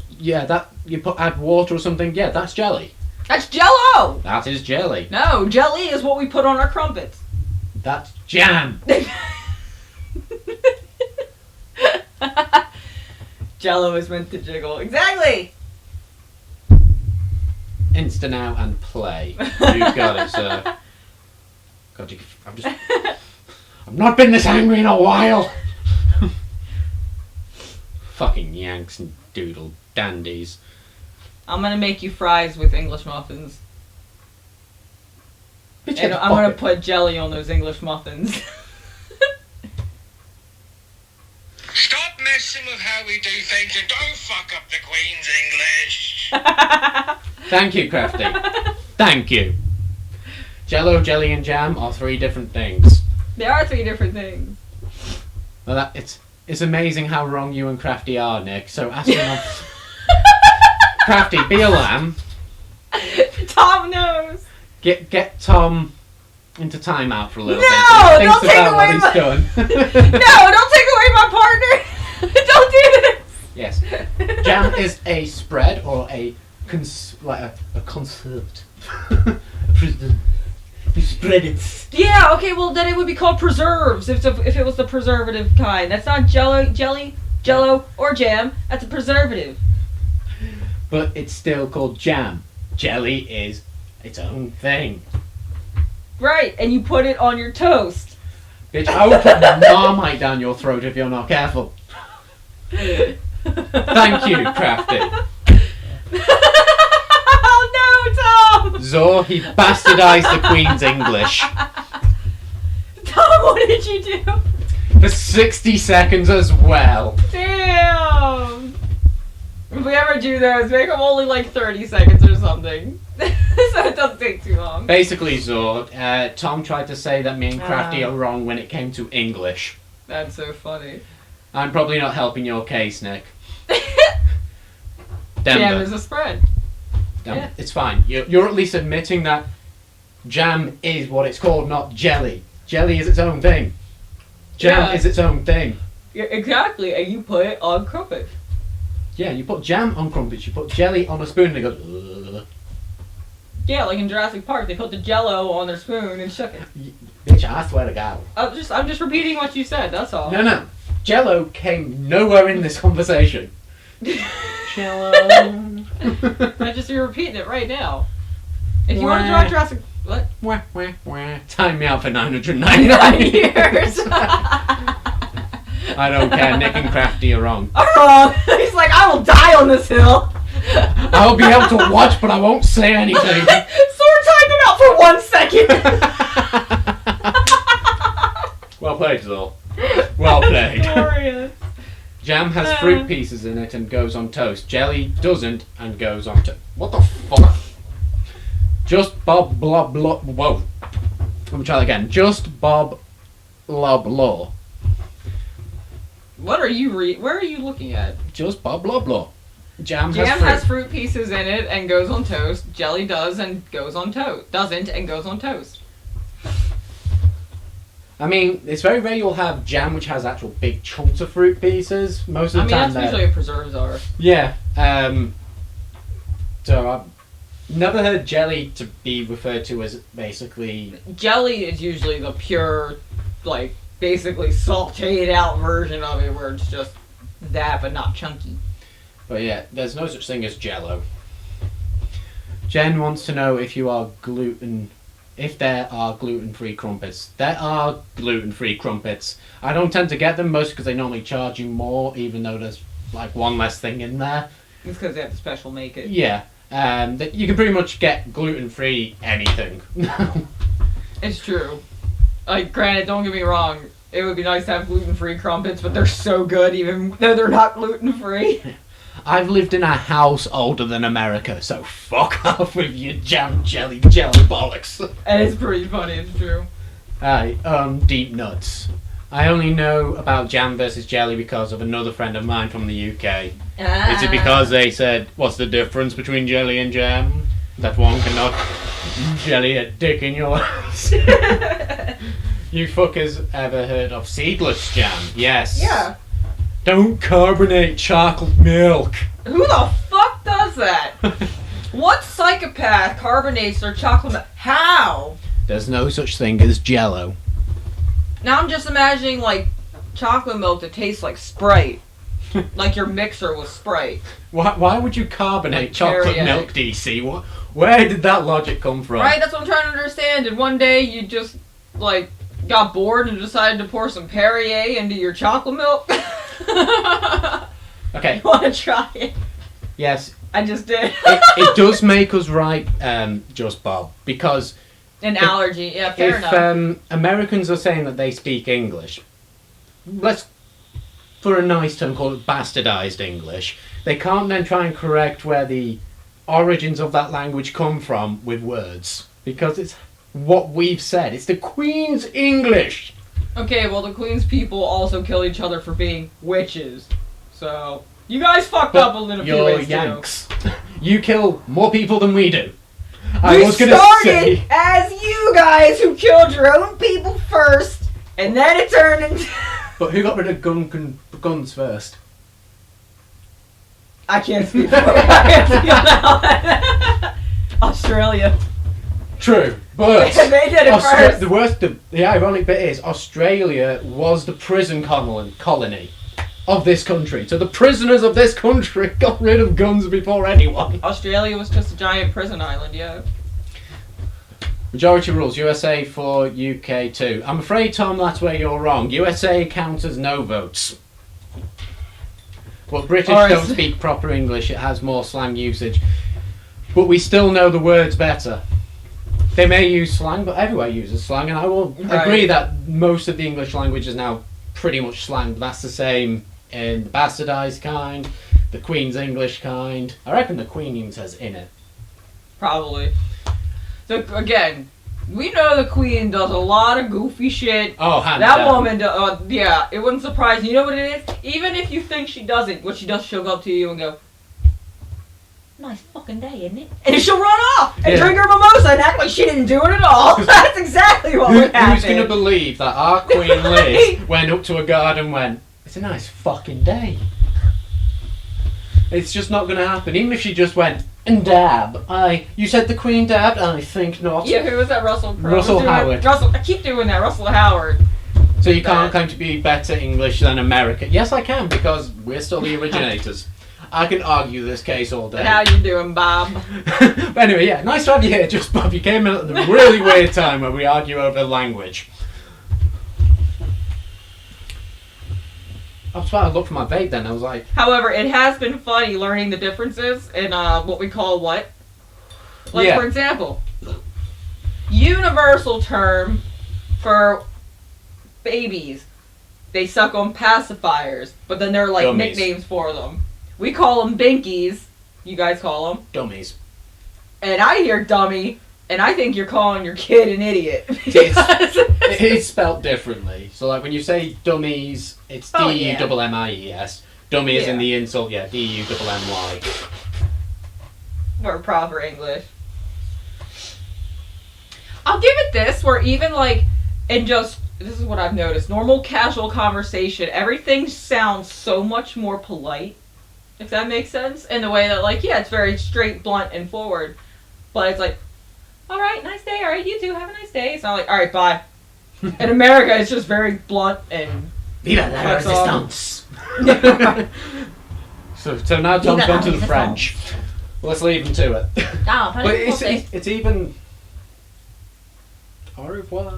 add water or something. Yeah, that's jelly. That's Jello. That is jelly. No, jelly is what we put on our crumpets. That's jam. Jello is meant to jiggle. Exactly. Insta now and play. You've got it, sir. God, I've not been this angry in a while. Fucking Yanks and doodle dandies. I'm gonna make you fries with English muffins. Bitch, And get I'm gonna fucking- put jelly on those English muffins. Stop messing with how we do things and don't fuck up the Queen's English. Thank you, Crafty. Thank you. Jello, jelly, and jam are three different things. There are three different things. Well, it's amazing how wrong you and Crafty are, Nick. So ask him on. Crafty, be a lamb. Tom knows. Get Tom into timeout for a little No, bit. So he don't thinks take about away what he's done. No, don't take away my partner. Don't do this. Yes. Jam is a spread or a concert. You spread it. Yeah, okay, well then it would be called preserves if it was the preservative kind. That's not jello, or jam. That's a preservative. but it's still called jam. Jelly is its own thing. Right, and you put it on your toast. Bitch, I will put Marmite down your throat if you're not careful. Thank you, Crafty. Oh no, Tom! Zor, he bastardized the Queen's English. Tom, what did you do? For 60 seconds as well. Damn! If we ever do those, make them only like 30 seconds or something. So it doesn't take too long. Basically, Zor, Tom tried to say that me and Crafty are wrong when it came to English. That's so funny. I'm probably not helping your case, Nick. Jam is a spread. Yeah. It's fine. You're at least admitting that jam is what it's called, not jelly. Jelly is its own thing. Jam is its own thing. Yeah, exactly, and you put it on crumpets. Yeah, you put jam on crumpets, you put jelly on a spoon and it goes... Ugh. Yeah, like in Jurassic Park, they put the Jello on their spoon and shook it. Bitch, I swear to God. I'm just repeating what you said. That's all. No. Jello came nowhere in this conversation. Jello. You're repeating it right now. If you want to draw Jurassic... What? Wah, wah, wah. Time me out for 999 years. I don't care. Nick and Crafty are wrong. I'm wrong. He's like, I will die on this hill. I'll be able to watch, but I won't say anything. So we're timing out for 1 second. Well played, Zol. Well played. Glorious. Jam has fruit pieces in it and goes on toast. Jelly doesn't and goes on toast. What the fuck? Just Bob Blob Law. Whoa. Let me try that again. Just Bob Lob Law. What are you where are you looking at? Just Bob Blob Law. Jam has fruit pieces in it and goes on toast. Jelly does and goes on toast. Doesn't and goes on toast. I mean, it's very rare you'll have jam which has actual big chunks of fruit pieces. Most of the time, that's usually what preserves are. Yeah. So I've never heard jelly to be referred to as basically... Jelly is usually the pure, like, basically sauteed out version of it where it's just that but not chunky. But yeah, there's no such thing as Jello. Jen wants to know if you are if there are gluten-free crumpets. There are gluten-free crumpets. I don't tend to get them, mostly because they normally charge you more, even though there's like one less thing in there. It's because they have to special make it. Yeah. You can pretty much get gluten-free anything. It's true. Like, granted, don't get me wrong, it would be nice to have gluten-free crumpets, but they're so good even though they're not gluten-free. I've lived in a house older than America, so fuck off with your jam, jelly bollocks. And it's pretty funny, it's true. Deep nuts. I only know about jam versus jelly because of another friend of mine from the UK. Is it because they said, what's the difference between jelly and jam? That one cannot jelly a dick in your ass. You fuckers ever heard of seedless jam? Yes. Yeah. Don't carbonate chocolate milk. Who the fuck does that? What psychopath carbonates their chocolate milk? How? There's no such thing as Jello. Now I'm just imagining, like, chocolate milk that tastes like Sprite. Like your mixer with Sprite. Why would you carbonate Like chocolate Perrier. milk, DC? Where did that logic come from? Right, that's what I'm trying to understand. And one day you just, like, got bored and decided to pour some Perrier into your chocolate milk? Okay. You want to try it? Yes. I just did. It does make us right, Just Bob, because... An allergy, yeah, fair enough. If Americans are saying that they speak English, let's, for a nice term, call it bastardized English, they can't then try and correct where the origins of that language come from with words, because it's what we've said. It's the Queen's English. Okay, well, the Queen's people also kill each other for being witches. So, you guys fucked up a little bit. You're Yanks. You kill more people than we do. We started as you guys who killed your own people first, and then it turned into... But who got rid of guns first? I can't speak for it. I can't speak on that one. Australia. True, but they did it first. The ironic bit is Australia was the prison colony. of this country. So the prisoners of this country got rid of guns before anyone. Australia was just a giant prison island, yeah. Majority rules, USA for UK too. I'm afraid, Tom, that's where you're wrong. USA counts as no votes. But British don't speak proper English, it has more slang usage. But we still know the words better. They may use slang, but everywhere uses slang, and I will agree that most of the English language is now pretty much slang, but that's the same in the bastardised kind, the Queen's English kind. I reckon the Queen even says in it. Probably. So, again, we know the Queen does a lot of goofy shit. Oh, hands that down. woman, yeah, it wouldn't surprise you. You know what it is? Even if you think she doesn't, what she does, she'll go up to you and go, Nice fucking day, isn't it? and she'll run off and drink her mimosa and act like she didn't do it at all. That's exactly what would happen. Who's going to believe that our Queen Liz went up to a guard and went, it's a nice fucking day? It's just not going to happen. Even if she just went, and dab. You said the Queen dabbed? I think not. Yeah, who was that? Russell Howard. I keep doing that. Russell Howard. So you can't claim to be better English than American. Yes, I can, because we're still the originators. I can argue this case all day. How you doing, Bob? But anyway, yeah, nice to have you here, Just Bob. You came in at the really weird time where we argue over language. That's why I looked for my vape then. I was like... However, it has been funny learning the differences in what we call what. Like, for example, universal term for babies. They suck on pacifiers, but then they're like Dummies. nicknames for them. We call them binkies. You guys call them Dummies. And I hear dummy, and I think you're calling your kid an idiot. It is spelt differently. So, like, when you say dummies, it's D-U-M-M-I-E-S. Dummy is in the insult, D-U-M-M-Y. More proper English. I'll give it this, where even, like, in just, this is what I've noticed, normal casual conversation, everything sounds so much more polite. If that makes sense, in the way that, like, yeah, it's very straight, blunt, and forward, but it's like, all right, nice day, all right, you too, have a nice day. It's not like, all right, bye. In America, it's just very blunt and... Viva la resistance! So now Tom's gone to the French. Let's leave him to it. Oh, But it's even... Au revoir.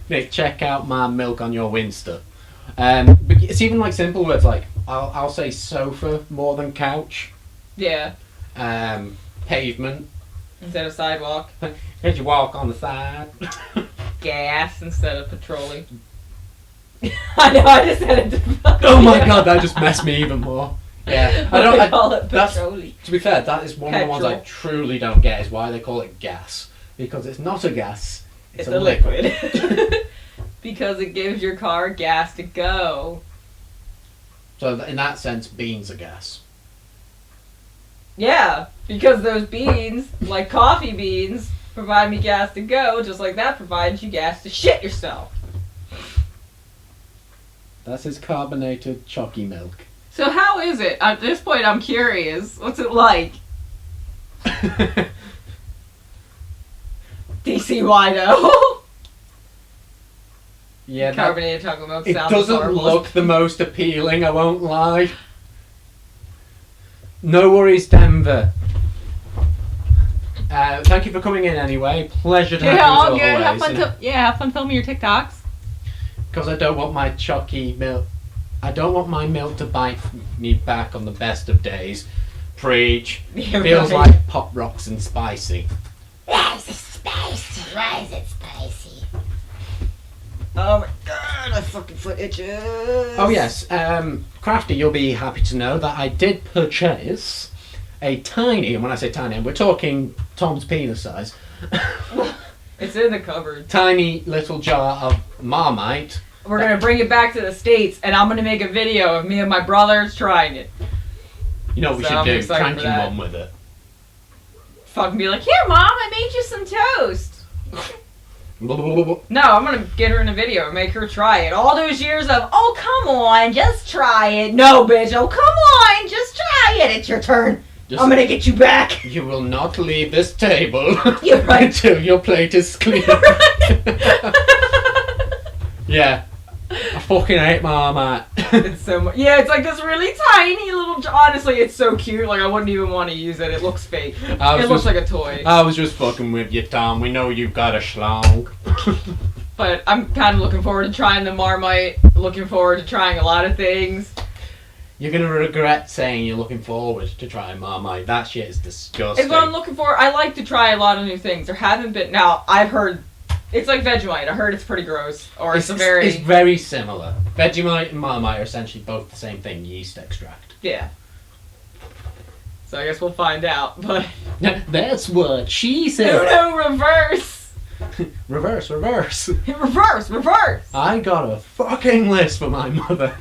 Nick, check out my milk on your Winster. But it's even like simple words like I'll say sofa more than couch. Yeah. Pavement Instead of sidewalk. Did you walk on the side? Gas instead of petroleum. I know, I just said it. Oh my god, that just messed me even more. Yeah, I call it that's, petroleum. to be fair, that is one of the ones I truly don't get is why they call it gas. Because it's not a gas, it's a liquid. Because it gives your car gas to go. So in that sense, beans are gas. Yeah, because those beans, like coffee beans, provide me gas to go, just like that provides you gas to shit yourself. That's his carbonated chalky milk. So how is it? At this point, I'm curious. What's it like? DCY though. Yeah, Carbonated chocolate milk it sounds doesn't horrible. look the most appealing, I won't lie. No worries, Denver. Thank you for coming in anyway. Pleasure to have you all as good. always. Have fun filming your TikToks. Because I don't want my chalky milk. I don't want my milk to bite me back on the best of days. Preach. Yeah, Feels right. like pop rocks and spicy. Rice is spicy. Rice is spicy. Oh my god, my fucking foot itches. Oh yes, Crafty, you'll be happy to know that I did purchase a tiny, and when I say tiny, we're talking Tom's penis size, It's in the cupboard. tiny little jar of Marmite. We're gonna bring it back to the States, and I'm gonna make a video of me and my brothers trying it. You know what we So should I'm do? excited Crank for your that. mum with it. Fucking be like, here, Mom, I made you some toast. No, No, I'm gonna get her in a video and make her try it. All those years of, oh, come on, just try it. No, bitch, oh, come on, just try it. It's your turn. I'm gonna get you back. You will not leave this table You're right. until your plate is clean. Right. Yeah. I fucking hate Marmite. It's so much. Yeah, it's like this really tiny little. Honestly, it's so cute. Like I wouldn't even want to use it. It looks fake. It looks like a toy. I was just fucking with you, Tom. We know you've got a schlong. But I'm kind of looking forward to trying the Marmite. Looking forward to trying a lot of things. You're gonna regret saying you're looking forward to trying Marmite. That shit is disgusting. It's what I'm looking for. I like to try a lot of new things. There haven't been. Now I've heard. It's like Vegemite. I heard it's pretty gross, or it's very. It's very similar. Vegemite and Marmite are essentially both the same thing. Yeast extract. Yeah. So I guess we'll find out. But That's what she said. no, reverse. Reverse. reverse. I got a fucking list for my mother.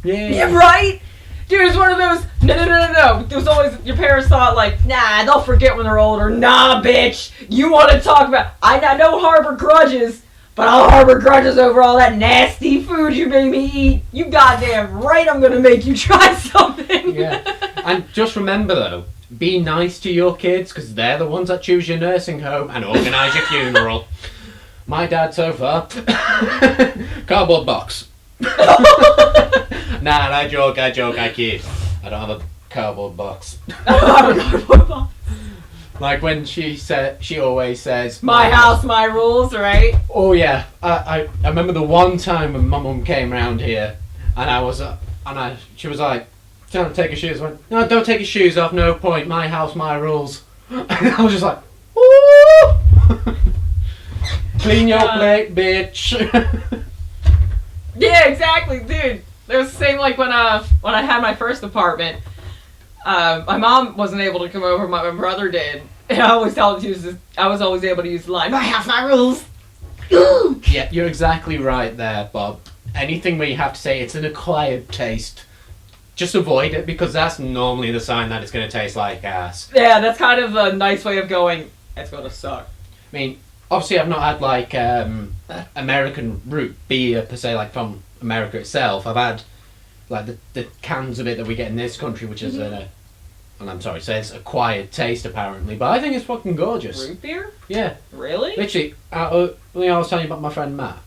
Yeah. Yeah, right? Dude, it's one of those, no. There's always, your parents thought like, nah, they'll forget when they're older. Nah, bitch. You want to talk about, I don't harbor grudges, but I'll harbor grudges over all that nasty food you made me eat. You goddamn right I'm going to make you try something. Yeah. And just remember though, be nice to your kids, because they're the ones that choose your nursing home and organise your funeral. My dad so far, cardboard box. Nah, I joke, I kid. I don't have a cardboard box. Like when she always says, My house, my rules, right? oh yeah, I remember the one time when my mum came round here, and she was like, trying to take her shoes. I went, no, don't take your shoes off, no point, my house, my rules. And I was just like, ooh! Clean your plate, bitch. Yeah, exactly, dude. It was the same like when I had my first apartment. My mom wasn't able to come over, my brother did. And I was always able to use the line, my house, my rules. Yeah, you're exactly right there, Bob. Anything where you have to say it's an acquired taste, just avoid it, because that's normally the sign that it's going to taste like ass. Yeah, that's kind of a nice way of going, it's going to suck. I mean, obviously I've not had like American root beer per se, like from America itself. I've had like the cans of it that we get in this country, which is and I'm sorry, says acquired taste apparently, but I think it's fucking gorgeous. Root beer? Yeah. Really? Literally, I was telling you about my friend Matt.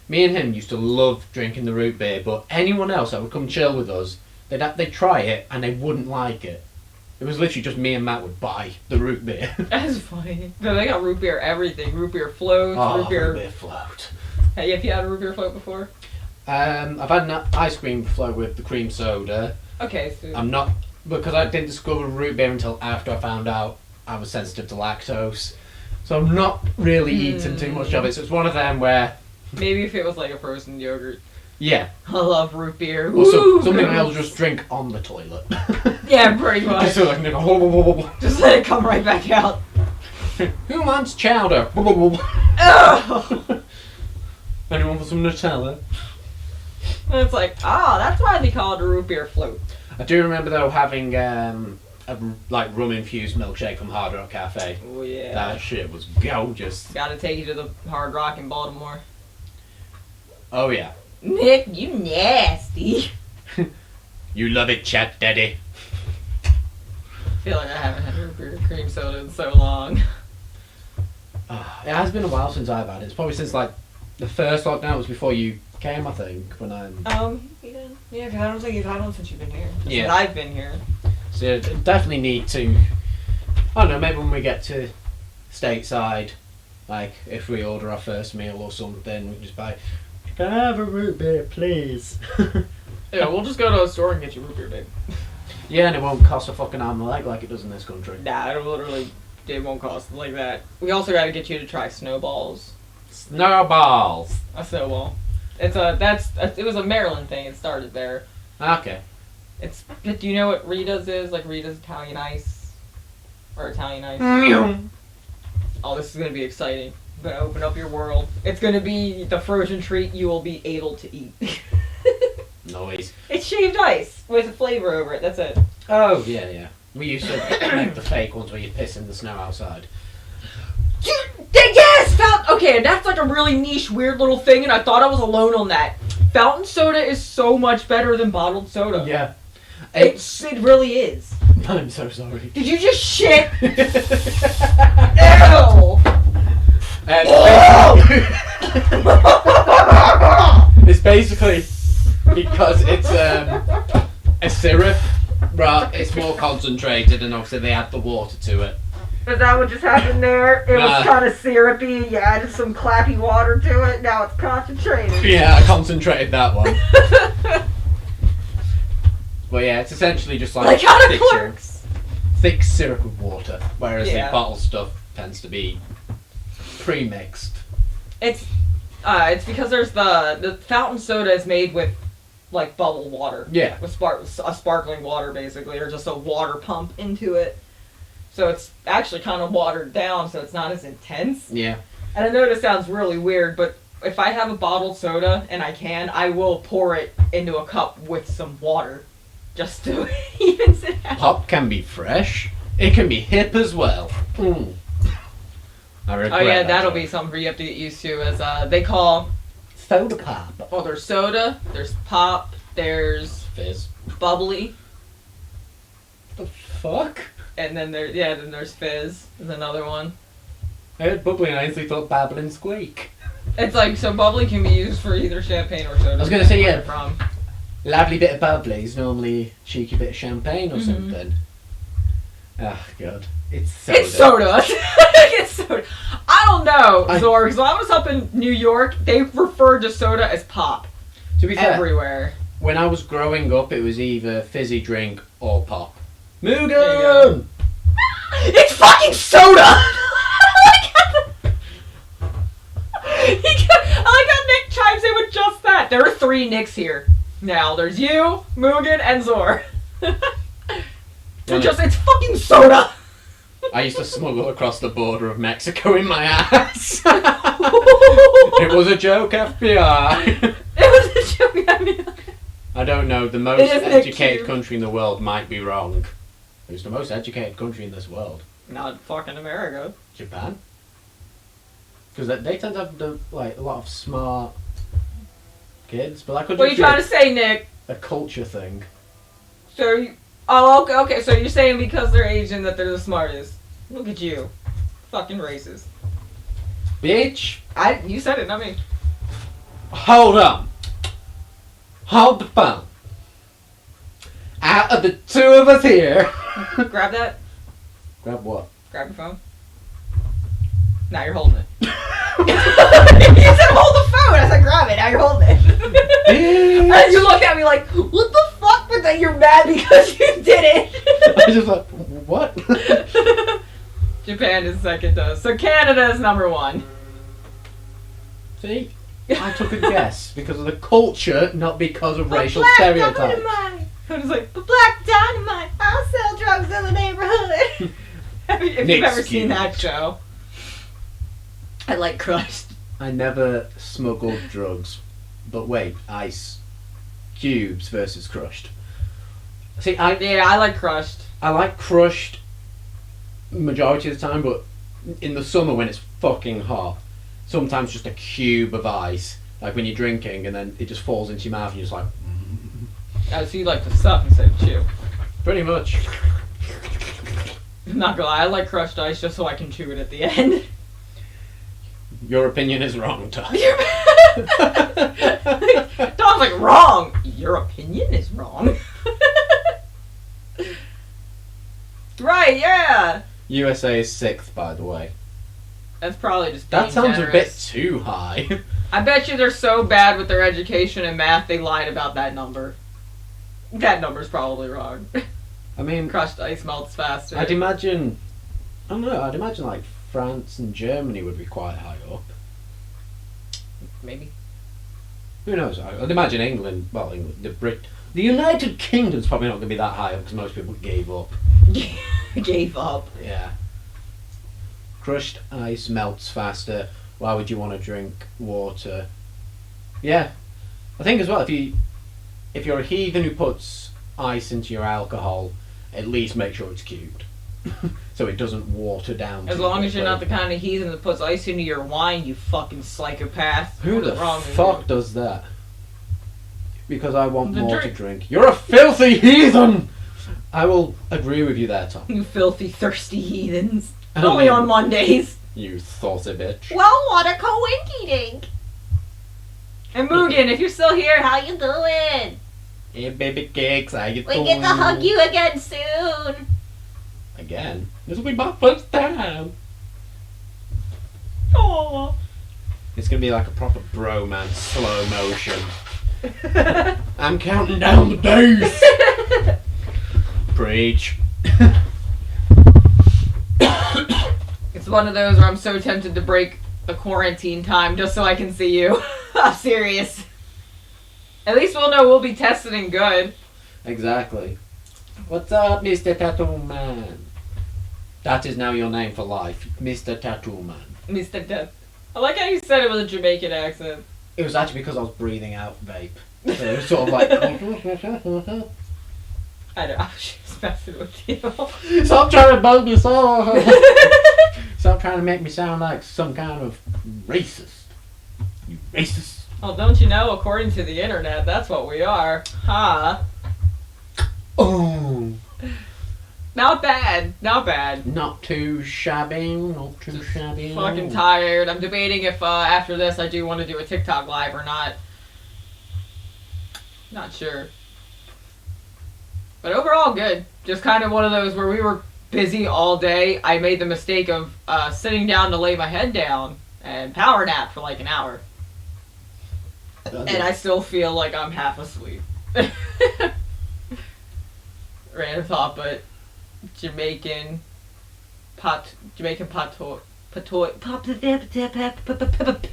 Me and him used to love drinking the root beer, but anyone else that would come chill with us, they'd try it and they wouldn't like it. It was literally just me and Matt would buy the root beer. That's funny. No, they got root beer everything. Root beer floats, root beer float. Hey, have you had a root beer float before? I've had an ice cream float with the cream soda. Okay, so I'm not, because I didn't discover root beer until after I found out I was sensitive to lactose. So I'm not really eating too much of it. So it's one of them where maybe if it was like a frozen yogurt. Yeah. I love root beer. Or something I'll just drink on the toilet. Yeah, pretty much. Just like, just let it come right back out. Who wants chowder? Ugh. Anyone for some Nutella? And it's like, that's why they call it a root beer float. I do remember though having a like rum infused milkshake from Hard Rock Cafe. Oh yeah. That shit was gorgeous. Gotta take you to the Hard Rock in Baltimore. Oh yeah. Nick, you nasty. You love it, chat daddy. I feel like I haven't had root beer cream soda in so long. It has been a while since I've had it. It's probably since like the first lockdown. It was before you came, I think. When I'm. Yeah, because I don't think you've had one since you've been here. Yeah. Since I've been here. So definitely need to. I don't know. Maybe when we get to stateside, like if we order our first meal or something, we can just buy. Can I have a root beer, please? Yeah, we'll just go to a store and get you root beer, babe. Yeah, and it won't cost a fucking arm and a leg like it does in this country. Nah, it won't cost like that. We also got to get you to try snowballs. Snowballs. A snowball. It was a Maryland thing. It started there. Okay. Do you know what Rita's is? Like Rita's Italian Ice? Or Italian Ice? Oh, this is going to be exciting. I'm going to open up your world. It's going to be the frozen treat you will be able to eat. Noise. It's shaved ice with a flavor over it. That's it. Oh, yeah. We used to make the fake ones where you piss in the snow outside. Yes! Okay, that's like a really niche, weird little thing, and I thought I was alone on that. Fountain soda is so much better than bottled soda. Yeah. It really is. I'm so sorry. Did you just shit? Ew! It's basically because it's a syrup. Right, it's more concentrated, and obviously they add the water to it. Is that what just happened there? It was kind of syrupy. You added some clappy water to it. Now it's concentrated. Yeah, I concentrated that one. But yeah, it's essentially just like how it works. Thick syrup of water, whereas Yeah. the bottle stuff tends to be pre-mixed. It's because there's the fountain soda is made with like bubble water. Yeah. With sparkling water basically, or just a water pump into it. So it's actually kind of watered down, so it's not as intense. Yeah. And I know this sounds really weird, but if I have a bottled soda and I will pour it into a cup with some water, just to even sit out. Pop can be fresh. It can be hip as well. Mm. I regret Oh yeah, that that'll joke. be something for you have to get used to. As they call, Soda pop. well, there's soda, there's pop, there's Fizz. bubbly, The fuck? and then there's fizz. Is another one. I heard bubbly and I instantly thought babble and squeak. It's like so bubbly can be used for either champagne or soda. I was gonna say, yeah. From. Lovely bit of bubbly is normally cheeky bit of champagne or Mhm. something. Oh god. It's soda. It's soda. It's soda. I don't know, I- Zor, because when I was up in New York, they referred to soda as pop To be fair, everywhere. When I was growing up, it was either fizzy drink or pop. There you Mugen! It's fucking soda! I like how Nick chimes in with just that. There are 3 Nicks here. Now, there's you, Mugen, and Zor. It's fucking soda! I used to smuggle across the border of Mexico in my ass. It was a joke, FBI. It was a joke. I mean, I don't know, the most It is Nick educated Cube. country in the world might be wrong. Who's the most educated country in this world? not fucking America. Japan? Because they tend to have a lot of smart kids, but that could What are you just be trying to say, Nick? a culture thing. So, okay, so you're saying because they're Asian that they're the smartest. Look at you. Fucking racist. Bitch! You said it, not me. Hold on. Hold the phone. Out of the 2 of us here. Grab that. Grab what? Grab your phone. Now you're holding it. You said hold the phone. I said grab it. Now you're holding it. And you look at me like, what the fuck? But then you're mad because you did it. I was just like, what? Japan is second to us. So Canada is number 1. See? I took a guess because of the culture, not because of racial Black stereotypes. dynamite. I was like, But black dynamite. I'll sell drugs in the neighborhood. if you've Nick's ever seen cute. that show. I like crushed. I never smuggled drugs. But wait, ice cubes versus crushed. See, Yeah, I like crushed. I like crushed majority of the time, but in the summer when it's fucking hot, sometimes just a cube of ice, like when you're drinking and then it just falls into your mouth and you're just like, Oh, so you like to suck instead of chew. pretty much. I'm not gonna lie, I like crushed ice just so I can chew it at the end. Your opinion is wrong, Todd. Tom's like, wrong! Your opinion is wrong. Right, yeah! USA is 6th, by the way. That's probably just being That sounds a bit generous. too high. I bet you they're so bad with their education and math they lied about that number. That number's probably wrong. I mean, Crushed ice melts faster. I'd imagine, I don't know, I'd imagine like France and Germany would be quite high up. Maybe. Who knows? I'd imagine England, the United Kingdom's probably not going to be that high up because most people gave up. Gave up. Yeah. Crushed ice melts faster. Why would you want to drink water? Yeah. I think as well, if you're a heathen who puts ice into your alcohol, at least make sure it's cubed. So it doesn't water down. As too long as you're not the quickly. kind of heathen that puts ice into your wine, you fucking psychopath. Who What the is wrong with fuck you? does that? Because I want The more drink. to drink. You're a filthy heathen! I will agree with you there, Tom. You filthy, thirsty heathens. I don't Only mean- on Mondays. You saucy bitch. Well, what a coinky dink. And Mugen, if you're still here, How you doing? Hey, baby cakes, how you We doing? get to hug you again soon. Again? This will be my first time. Aww. It's gonna be like a proper bromance, slow motion. I'm counting down the days. Preach. It's one of those where I'm so tempted to break the quarantine time just so I can see you. I'm serious. At least we'll know we'll be tested and good. Exactly. What's up, Mr. Tattoo Man? That is now your name for life, Mr. Tattoo Man. Mr. Death. I like how you said it with a Jamaican accent. It was actually because I was breathing out vape. So it was sort of like. I know, I was just messing with you. Stop trying to bug me so. Stop trying to make me sound like some kind of racist. You racist. Well, don't you know, according to the internet, that's what we are. Huh? Oh. Not bad. Not bad. Not too shabby. Not too shabby. Fucking tired. I'm debating if after this I do want to do a TikTok live or not. Not sure. But overall, good. Just kind of one of those where we were busy all day. I made the mistake of sitting down to lay my head down and power nap for like an hour. And I still feel like I'm half asleep. Random thought, but Jamaican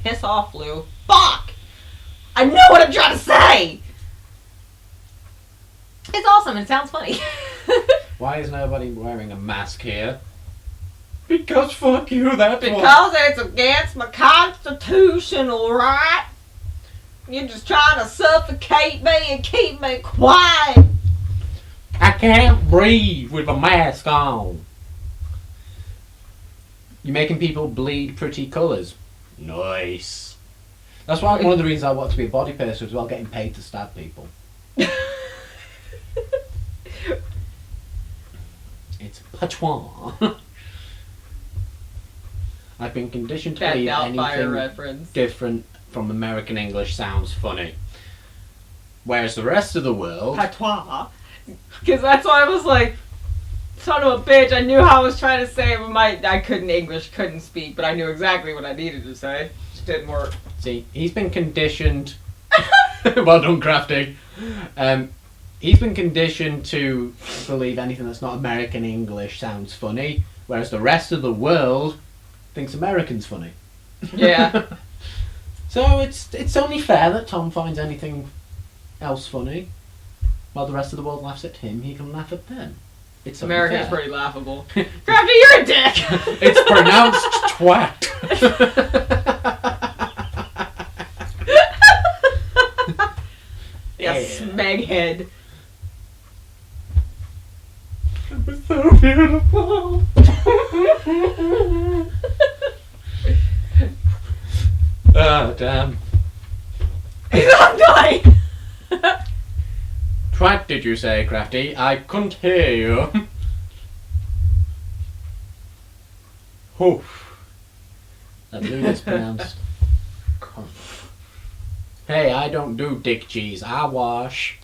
piss off, Lou. Fuck! I know what I'm trying to say! It's awesome, it sounds funny. Why is nobody wearing a mask here? Because fuck you, that's why. Because it's against my constitutional right. You're just trying to suffocate me and keep me quiet. I can't breathe with a mask on. You're making people bleed pretty colours. Nice. That's why one of the reasons I want to be a body piercer as well, getting paid to stab people. It's patois. I've been conditioned to That believe Doubtfire anything reference. different from American English sounds funny. Whereas the rest of the world... Patois. Because that's why I was like, son of a bitch, I knew how I was trying to say it, but I couldn't speak, but I knew exactly what I needed to say. Just didn't work. See, he's been conditioned... well done, Crafty. He's been conditioned to believe anything that's not American English sounds funny, whereas the rest of the world thinks American's funny. Yeah. So it's only fair that Tom finds anything else funny. While the rest of the world laughs at him, he can laugh at them. It's only American's fair. pretty laughable. Crafty, you're a dick! It's pronounced twat. Yeah, smeghead. It was so beautiful. Oh, damn. I'm dying! Twat, did you say, Crafty? I couldn't hear you. Oof. I believe it's pronounced cunt. Hey, I don't do dick cheese. I wash.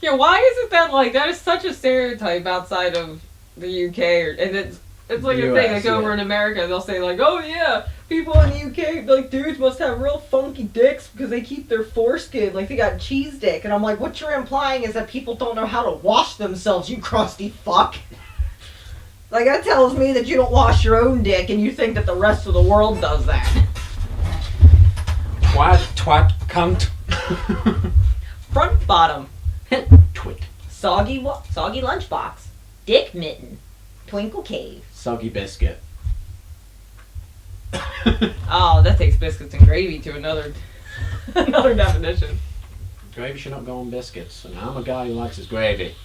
Yeah, why is it that, like, that is such a stereotype outside of the UK, and it's like a thing, like, over in America, they'll say, like, oh yeah, people in the UK, like, dudes must have real funky dicks because they keep their foreskin, like, they got cheese dick, and I'm like, what you're implying is that people don't know how to wash themselves, you crusty fuck. Like, that tells me that you don't wash your own dick, and you think that the rest of the world does that. Twat, cunt. Front, bottom. Twit. Soggy lunchbox. Dick mitten. Twinkle cave. Soggy biscuit. Oh, that takes biscuits and gravy to another definition. Gravy should not go on biscuits, and I'm a guy who likes his gravy.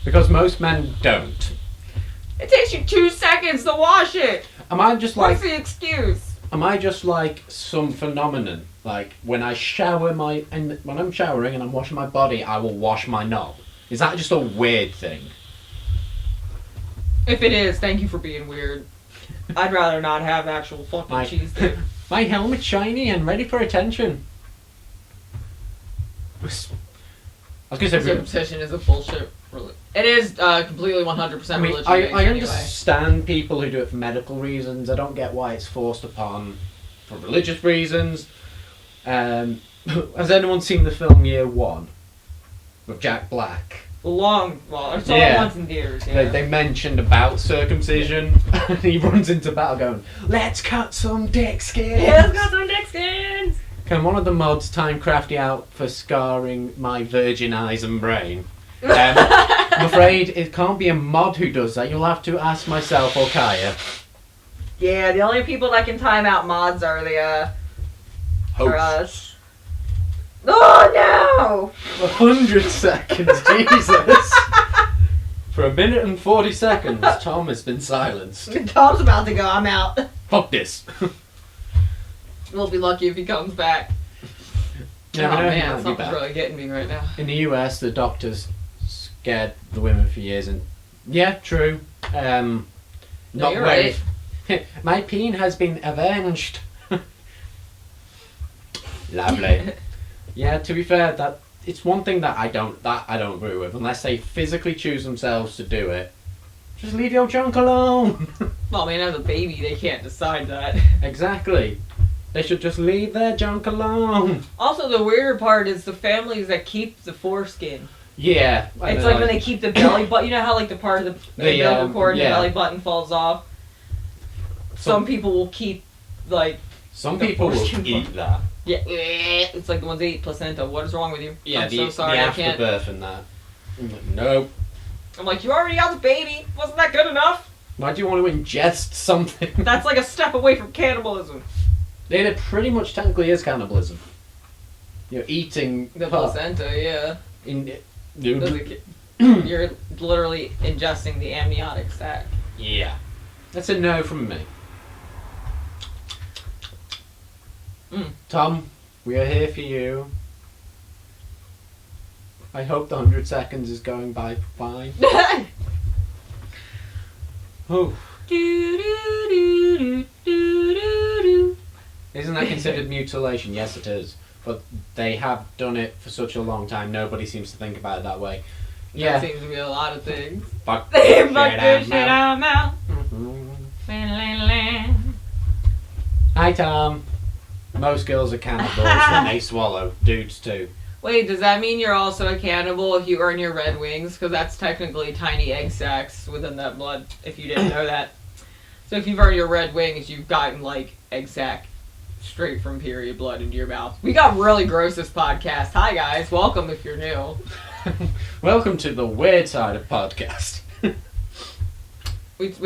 Because most men don't. It takes you 2 seconds to wash it. Am I just like... What's the excuse? Am I just like some phenomenon? Like, when I shower when I'm showering and I'm washing my body, I will wash my knob. Is that just a weird thing? If it is, thank you for being weird. I'd rather not have actual fucking cheese dip. My helmet's shiny and ready for attention. I was gonna say, circumcision is a bullshit. It is completely 100% I mean, religion. I understand people who do it for medical reasons. I don't get why it's forced upon for religious reasons. Has anyone seen the film Year One with Jack Black? I saw it once in theaters. Yeah. They mentioned about circumcision, and he runs into battle going, "Let's cut some dick skins." Yeah, let's cut some dick skins. Can one of the mods time Crafty out for scarring my virgin eyes and brain? I'm afraid it can't be a mod who does that. You'll have to ask myself or Kaia. Yeah, the only people that can time out mods are the are us. Oh no! 100 seconds, Jesus! For 1 minute and 40 seconds, Tom has been silenced. Tom's about to go. I'm out. Fuck this. We'll be lucky if he comes back. Yeah, oh man, something's really getting me right now. In the US, the doctors scared the women for years, and yeah, true. No, Not you're very. right. My peen has been avenged. Lovely. Yeah, to be fair, that it's one thing that I don't agree with. Unless they physically choose themselves to do it, just leave your junk alone. Well, I mean, as a baby, they can't decide that. Exactly. They should just leave their junk alone. Also, the weirder part is the families that keep the foreskin. Yeah. It's like when they keep the belly button. You know how like the part of the umbilical cord and the belly button falls off? Some people will keep, like... Some people will eat that. Yeah, it's like the ones that eat placenta. What is wrong with you? Yeah, I'm so sorry, the I can't. afterbirth and that. Nope. I'm like, you already got the baby. Wasn't that good enough? Why do you want to ingest something? That's like a step away from cannibalism. It pretty much technically is cannibalism. You're eating the placenta, yeah. You're literally ingesting the amniotic sac. Yeah. That's a no from me. Tom, we are here for you. I hope the 100 seconds is going by fine. Oh. Isn't that considered mutilation? Yes, it is. But they have done it for such a long time, nobody seems to think about it that way. Yeah. That seems to be a lot of things. Fuck they fuck this shit out now. Hi, Tom. Most girls are cannibals when they swallow. Dudes, too. Wait, does that mean you're also a cannibal if you earn your red wings? Because that's technically tiny egg sacs within that blood, if you didn't know that. So if you've earned your red wings, you've gotten, like, egg sac straight from period blood into your mouth. We got really gross this podcast. Hi, guys. Welcome if you're new. Welcome to the weird side of podcast. It's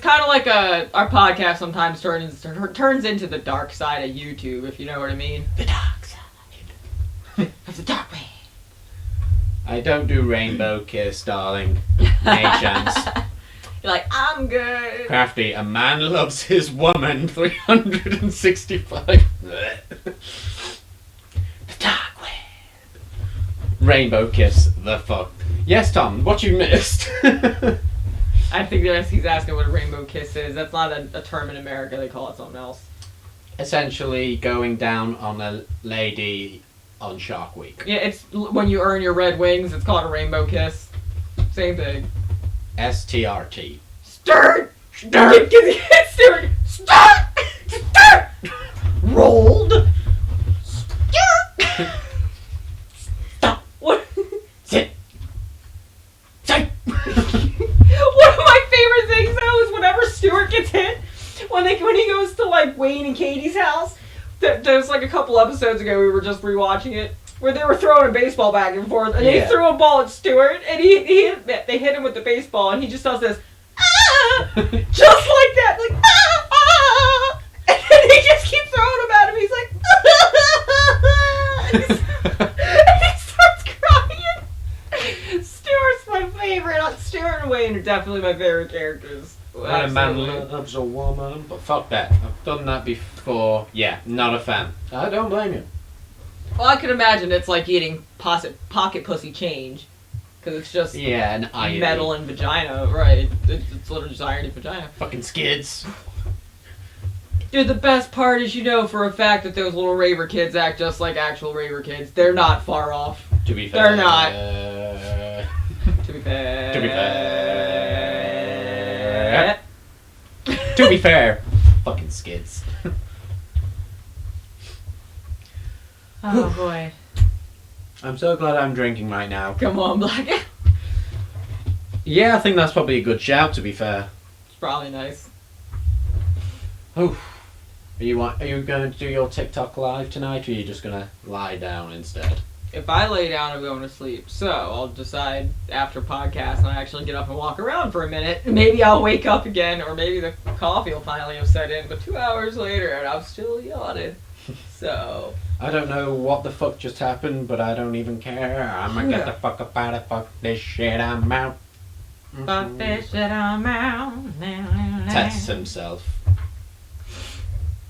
kind of like our podcast sometimes turns into the dark side of YouTube, if you know what I mean. The dark side. That's the dark way. I don't do rainbow kiss, darling. No chance. You're like, I'm good. Crafty, a man loves his woman 365. The dark way. Rainbow kiss, the fuck. Yes, Tom, what you missed? I think he's asking what a rainbow kiss is. That's not a term in America. They call it something else. Essentially going down on a lady on Shark Week. Yeah, it's when you earn your red wings, it's called a rainbow kiss. Same thing. STRT. Start! Start! Start! Start! Start! Rolled! Start! Stop! What? Sit! Sit! One of my favorite things though is whenever Stuart gets hit, when he goes to like Wayne and Katie's house. There's like a couple episodes ago we were just rewatching it where they were throwing a baseball back and forth and he threw a ball at Stuart and they hit him with the baseball and he just does this ah! Just like that, like ah, ah! And then he just keeps throwing them at him. He's like ah! And he starts crying. Stuart's my favorite. Stuart and Wayne are definitely my favorite characters. When a man loves a woman, but fuck that. I've done that before. Yeah, not a fan. I don't blame you. Well, I can imagine it's like eating pocket pussy change. Because it's just an iron. Metal and vagina, right? It's literally just iron and vagina. Fucking skids. Dude, the best part is you know for a fact that those little raver kids act just like actual raver kids. They're not far off. To be fair. They're not. To be fair. To To be fair. Fucking skids. Oh boy. I'm so glad I'm drinking right now. Come on, Black. Yeah, I think that's probably a good shout, to be fair. It's probably nice. Oh. Are you going to do your TikTok live tonight, or are you just going to lie down instead? If I lay down, I'm going to sleep. So I'll decide after podcast and I actually get up and walk around for a minute. Maybe I'll wake up again, or maybe the coffee will finally have set in. But 2 hours later, and I'm still yawning. So I don't know what the fuck just happened, but I don't even care. I'm gonna get the fuck up out of fuck this shit. I'm out. fuck this shit, I'm out. Tests himself.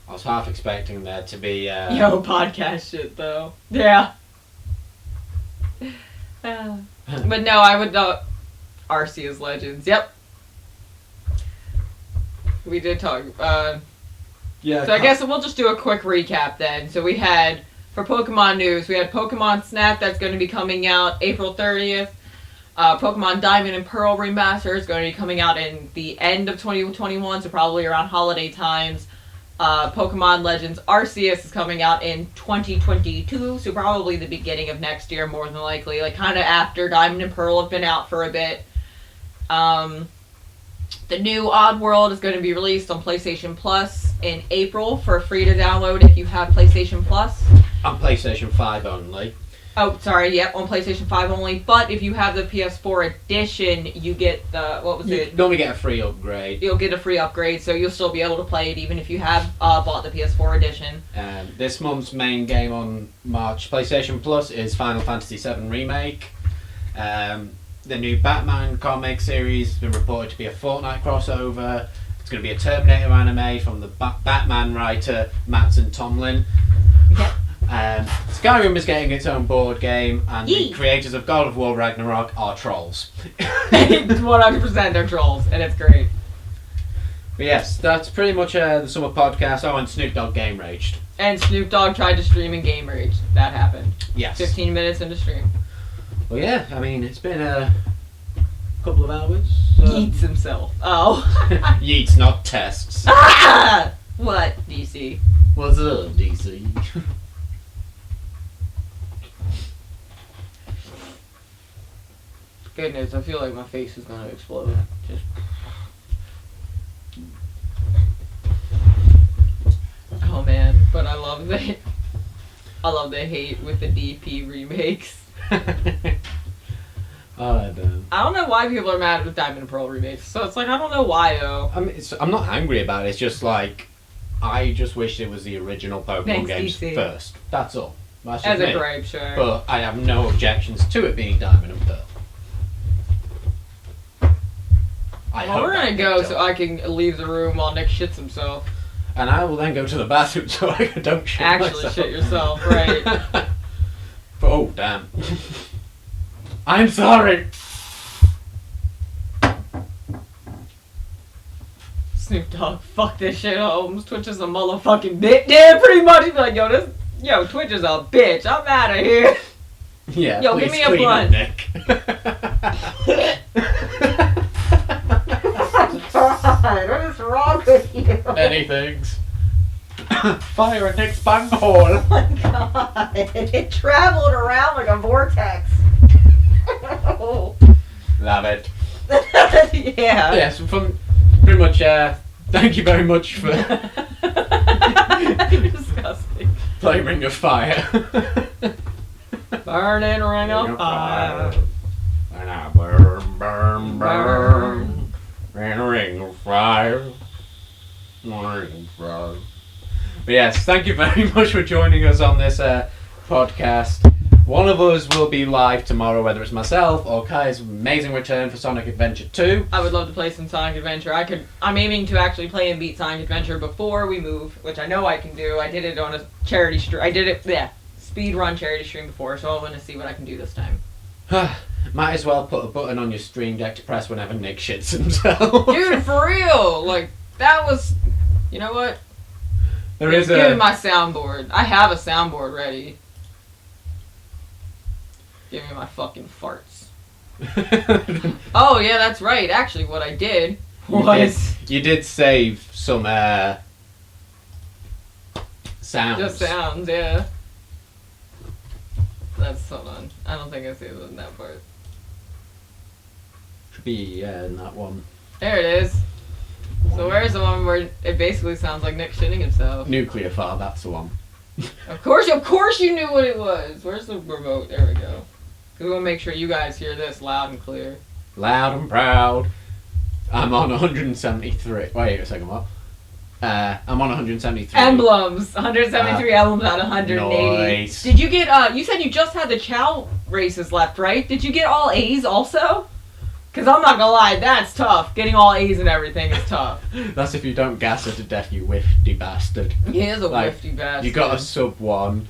I was half expecting there to be. Yo, podcast shit though. Yeah. But no, I would Arceus Legends. Yep. We did talk. Yeah. So I guess we'll just do a quick recap then. So we had, for Pokemon news, we had Pokemon Snap that's going to be coming out April 30th. Pokemon Diamond and Pearl Remaster is going to be coming out in the end of 2021, so probably around holiday times. Pokemon Legends Arceus is coming out in 2022, so probably the beginning of next year, more than likely. Like, kind of after Diamond and Pearl have been out for a bit. The new Oddworld is going to be released on PlayStation Plus in April for free to download if you have PlayStation Plus. On PlayStation 5 only. Oh, sorry, yep, on PlayStation 5 only. But if you have the PS4 edition, you get the, what was it? You normally get a free upgrade. You'll get a free upgrade, so you'll still be able to play it even if you have bought the PS4 edition. This month's main game on March PlayStation Plus is Final Fantasy VII Remake. The new Batman comic series has been reported to be a Fortnite crossover. It's going to be a Terminator anime from the Batman writer Mattson Tomlin. Yep. Skyrim is getting its own board game, and Yee. the creators of God of War Ragnarok are trolls. 100% they're trolls, and it's great. But yes, that's pretty much the summer podcast. Oh, and Snoop Dogg game raged. And Snoop Dogg tried to stream in Game Rage. That happened. Yes. 15 minutes into stream. Well, yeah, I mean, it's been a couple of hours. Yeets himself. Oh. Yeets, not tests. Ah! What, DC? What's up, DC? Goodness, I feel like my face is gonna explode. Just. Oh man, but I love the hate with the DP remakes. Oh, damn. I don't know why people are mad with Diamond and Pearl remakes. So it's like, I don't know why though. I mean, I'm not angry about it. It's just like, I just wish it was the original Pokemon Thanks, games DC. first. That's all. That's As just a me. gripe, sure. But I have no objections to it being Diamond and Pearl. Well, we're gonna go so I can leave the room while Nick shits himself. And I will then go to the bathroom so I don't shit Actually myself. shit yourself, right. But, oh, damn. I'm sorry. Snoop Dogg, fuck this shit, Holmes. Twitch is a motherfucking bitch. Yeah, pretty much. He'd be like, yo, Twitch is a bitch. I'm out of here. Yeah, Yo, please give me a clean blunt. up, Nick. God, what is wrong with you? Anything's. Fire at Nick's bunghole. Oh my god. It traveled around like a vortex. Love it. Yeah. Yes, from pretty much. Thank you very much for You're disgusting. playing Ring of Fire. Burning ring of fire. And I burn. In a ring of fire. Ring of fire. But yes, thank you very much for joining us on this podcast. One of us will be live tomorrow, whether it's myself or Kai's amazing return for Sonic Adventure 2. I would love to play some Sonic Adventure. I'm aiming to actually play and beat Sonic Adventure before we move, which I know I can do. I did it on a charity stream. I did it, speed run charity stream before, so I want to see what I can do this time. Might as well put a button on your Stream Deck to press whenever Nick shits himself. Dude, for real! Like, that was... You know what? There is Give me my soundboard. I have a soundboard ready. Give me my fucking farts. Oh, yeah, that's right. Actually, what I did was... You did save some, sounds. Just sounds, yeah. Hold on. I don't think I saved it in that part. Should be, in that one. There it is. So where's the one where it basically sounds like Nick shitting himself? Nuclear fire, that's the one. Of course you knew what it was. Where's the remote? There we go. We want to make sure you guys hear this loud and clear. Loud and proud. I'm on 173. Wait a second, what? I'm on 173. Emblems. 173 emblems out of 180. Nice. Did you get, you said you just had the Chow races left, right? Did you get all A's also? Because I'm not gonna lie, that's tough. Getting all A's and everything is tough. That's if you don't gas her to death, you whiffy bastard. He is a Like, whiffy bastard. You got a sub one,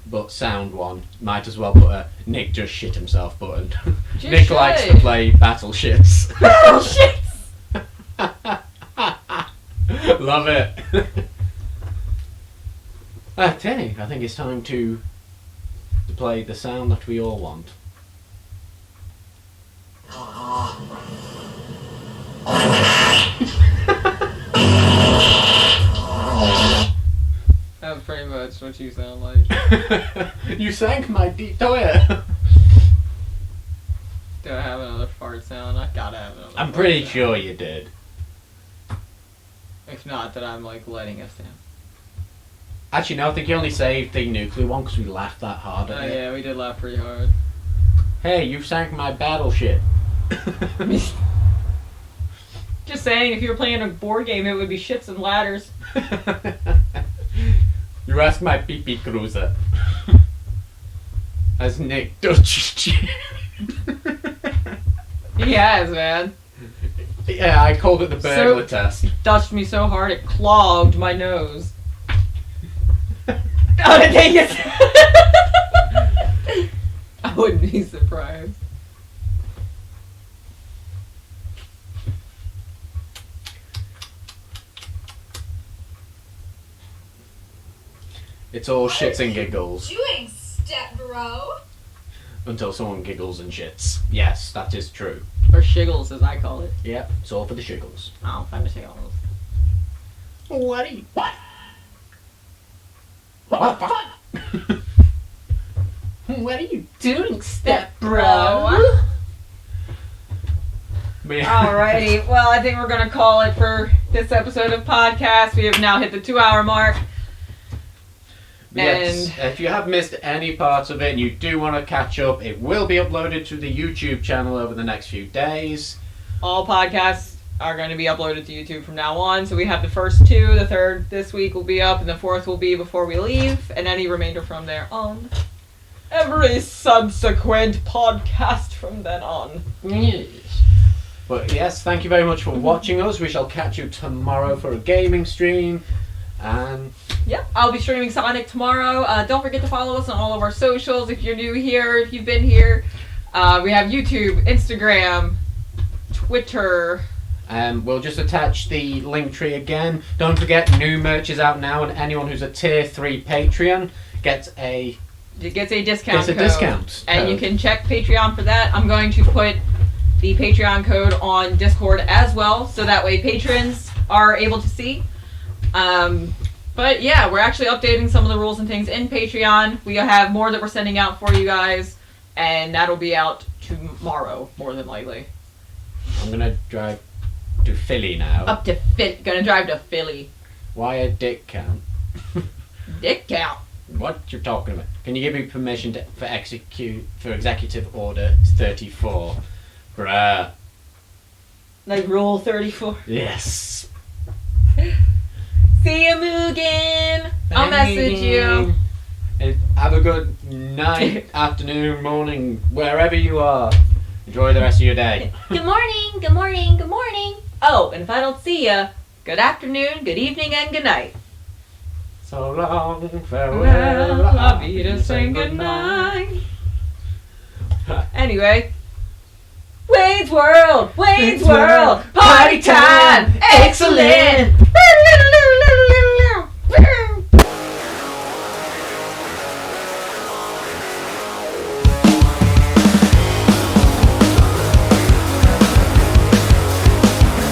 but sound one. Might as well put a Nick just shit himself button. Just Nick likes to should. play battle shits. Battle shits! Love it. Okay, I think it's time to play the sound that we all want. That's pretty much what you sound like. You sank my deep toilet. Do I have another fart sound? I gotta have another I'm fart pretty sound. sure you did. If not, then I'm like letting us down. Actually, no, I think you only saved the nuclear one because we laughed that hard Oh at it. yeah, we did laugh pretty hard. Hey, you sank my battle shit. Just saying, if you were playing a board game, it would be shits and ladders. You ask my pee-pee cruiser. As Nick touched you. He has, man. Yeah, I called it the burglar test. Touched me so hard it clogged my nose. Oh, dang it! I wouldn't be surprised. It's all shits and giggles. Doing, step bro. Until someone giggles and shits. Yes, that is true. Or shiggles, as I call it. Yep, it's all for the shiggles. Oh, I'm the shiggles. What are you... What? What? What are you Doing, step bro. Alrighty, well, I think we're gonna call it for this episode of podcast. We have now hit the 2-hour mark. Yes, if you have missed any parts of it and you do want to catch up, it will be uploaded to the YouTube channel over the next few days. All podcasts are going to be uploaded to YouTube from now on. So we have the first 2, the third this week will be up, and the 4th will be before we leave, and any remainder from there on. Every subsequent podcast from then on. Yes. But yes, thank you very much for watching us. We shall catch you tomorrow for a gaming stream. And Yep, I'll be streaming Sonic tomorrow. Don't forget to follow us on all of our socials if you're new here, if you've been here. We have YouTube, Instagram, Twitter. we'll just attach the link tree again. Don't forget, new merch is out now, and anyone who's a tier 3 Patreon gets a discount code. discount And code. you can check Patreon for that. I'm going to put the Patreon code on Discord as well, so that way patrons are able to see. But yeah, we're actually updating some of the rules and things in Patreon. We have more that we're sending out for you guys, and that'll be out tomorrow, more than likely. I'm gonna drive to Philly now. Gonna drive to Philly. Why a dick count? Dick count. What you're talking about? Can you give me permission for executive order 34? Bruh. Like Rule 34. Yes. See you, Mugen. I'll message you. And have a good night, afternoon, morning, wherever you are. Enjoy the rest of your day. Good morning, good morning, good morning. Oh, and if I don't see ya, good afternoon, good evening, and good night. So long, farewell. Well, I'll be to saying goodnight. Anyway. Wayne's World! Wayne's World! Party time! Excellent!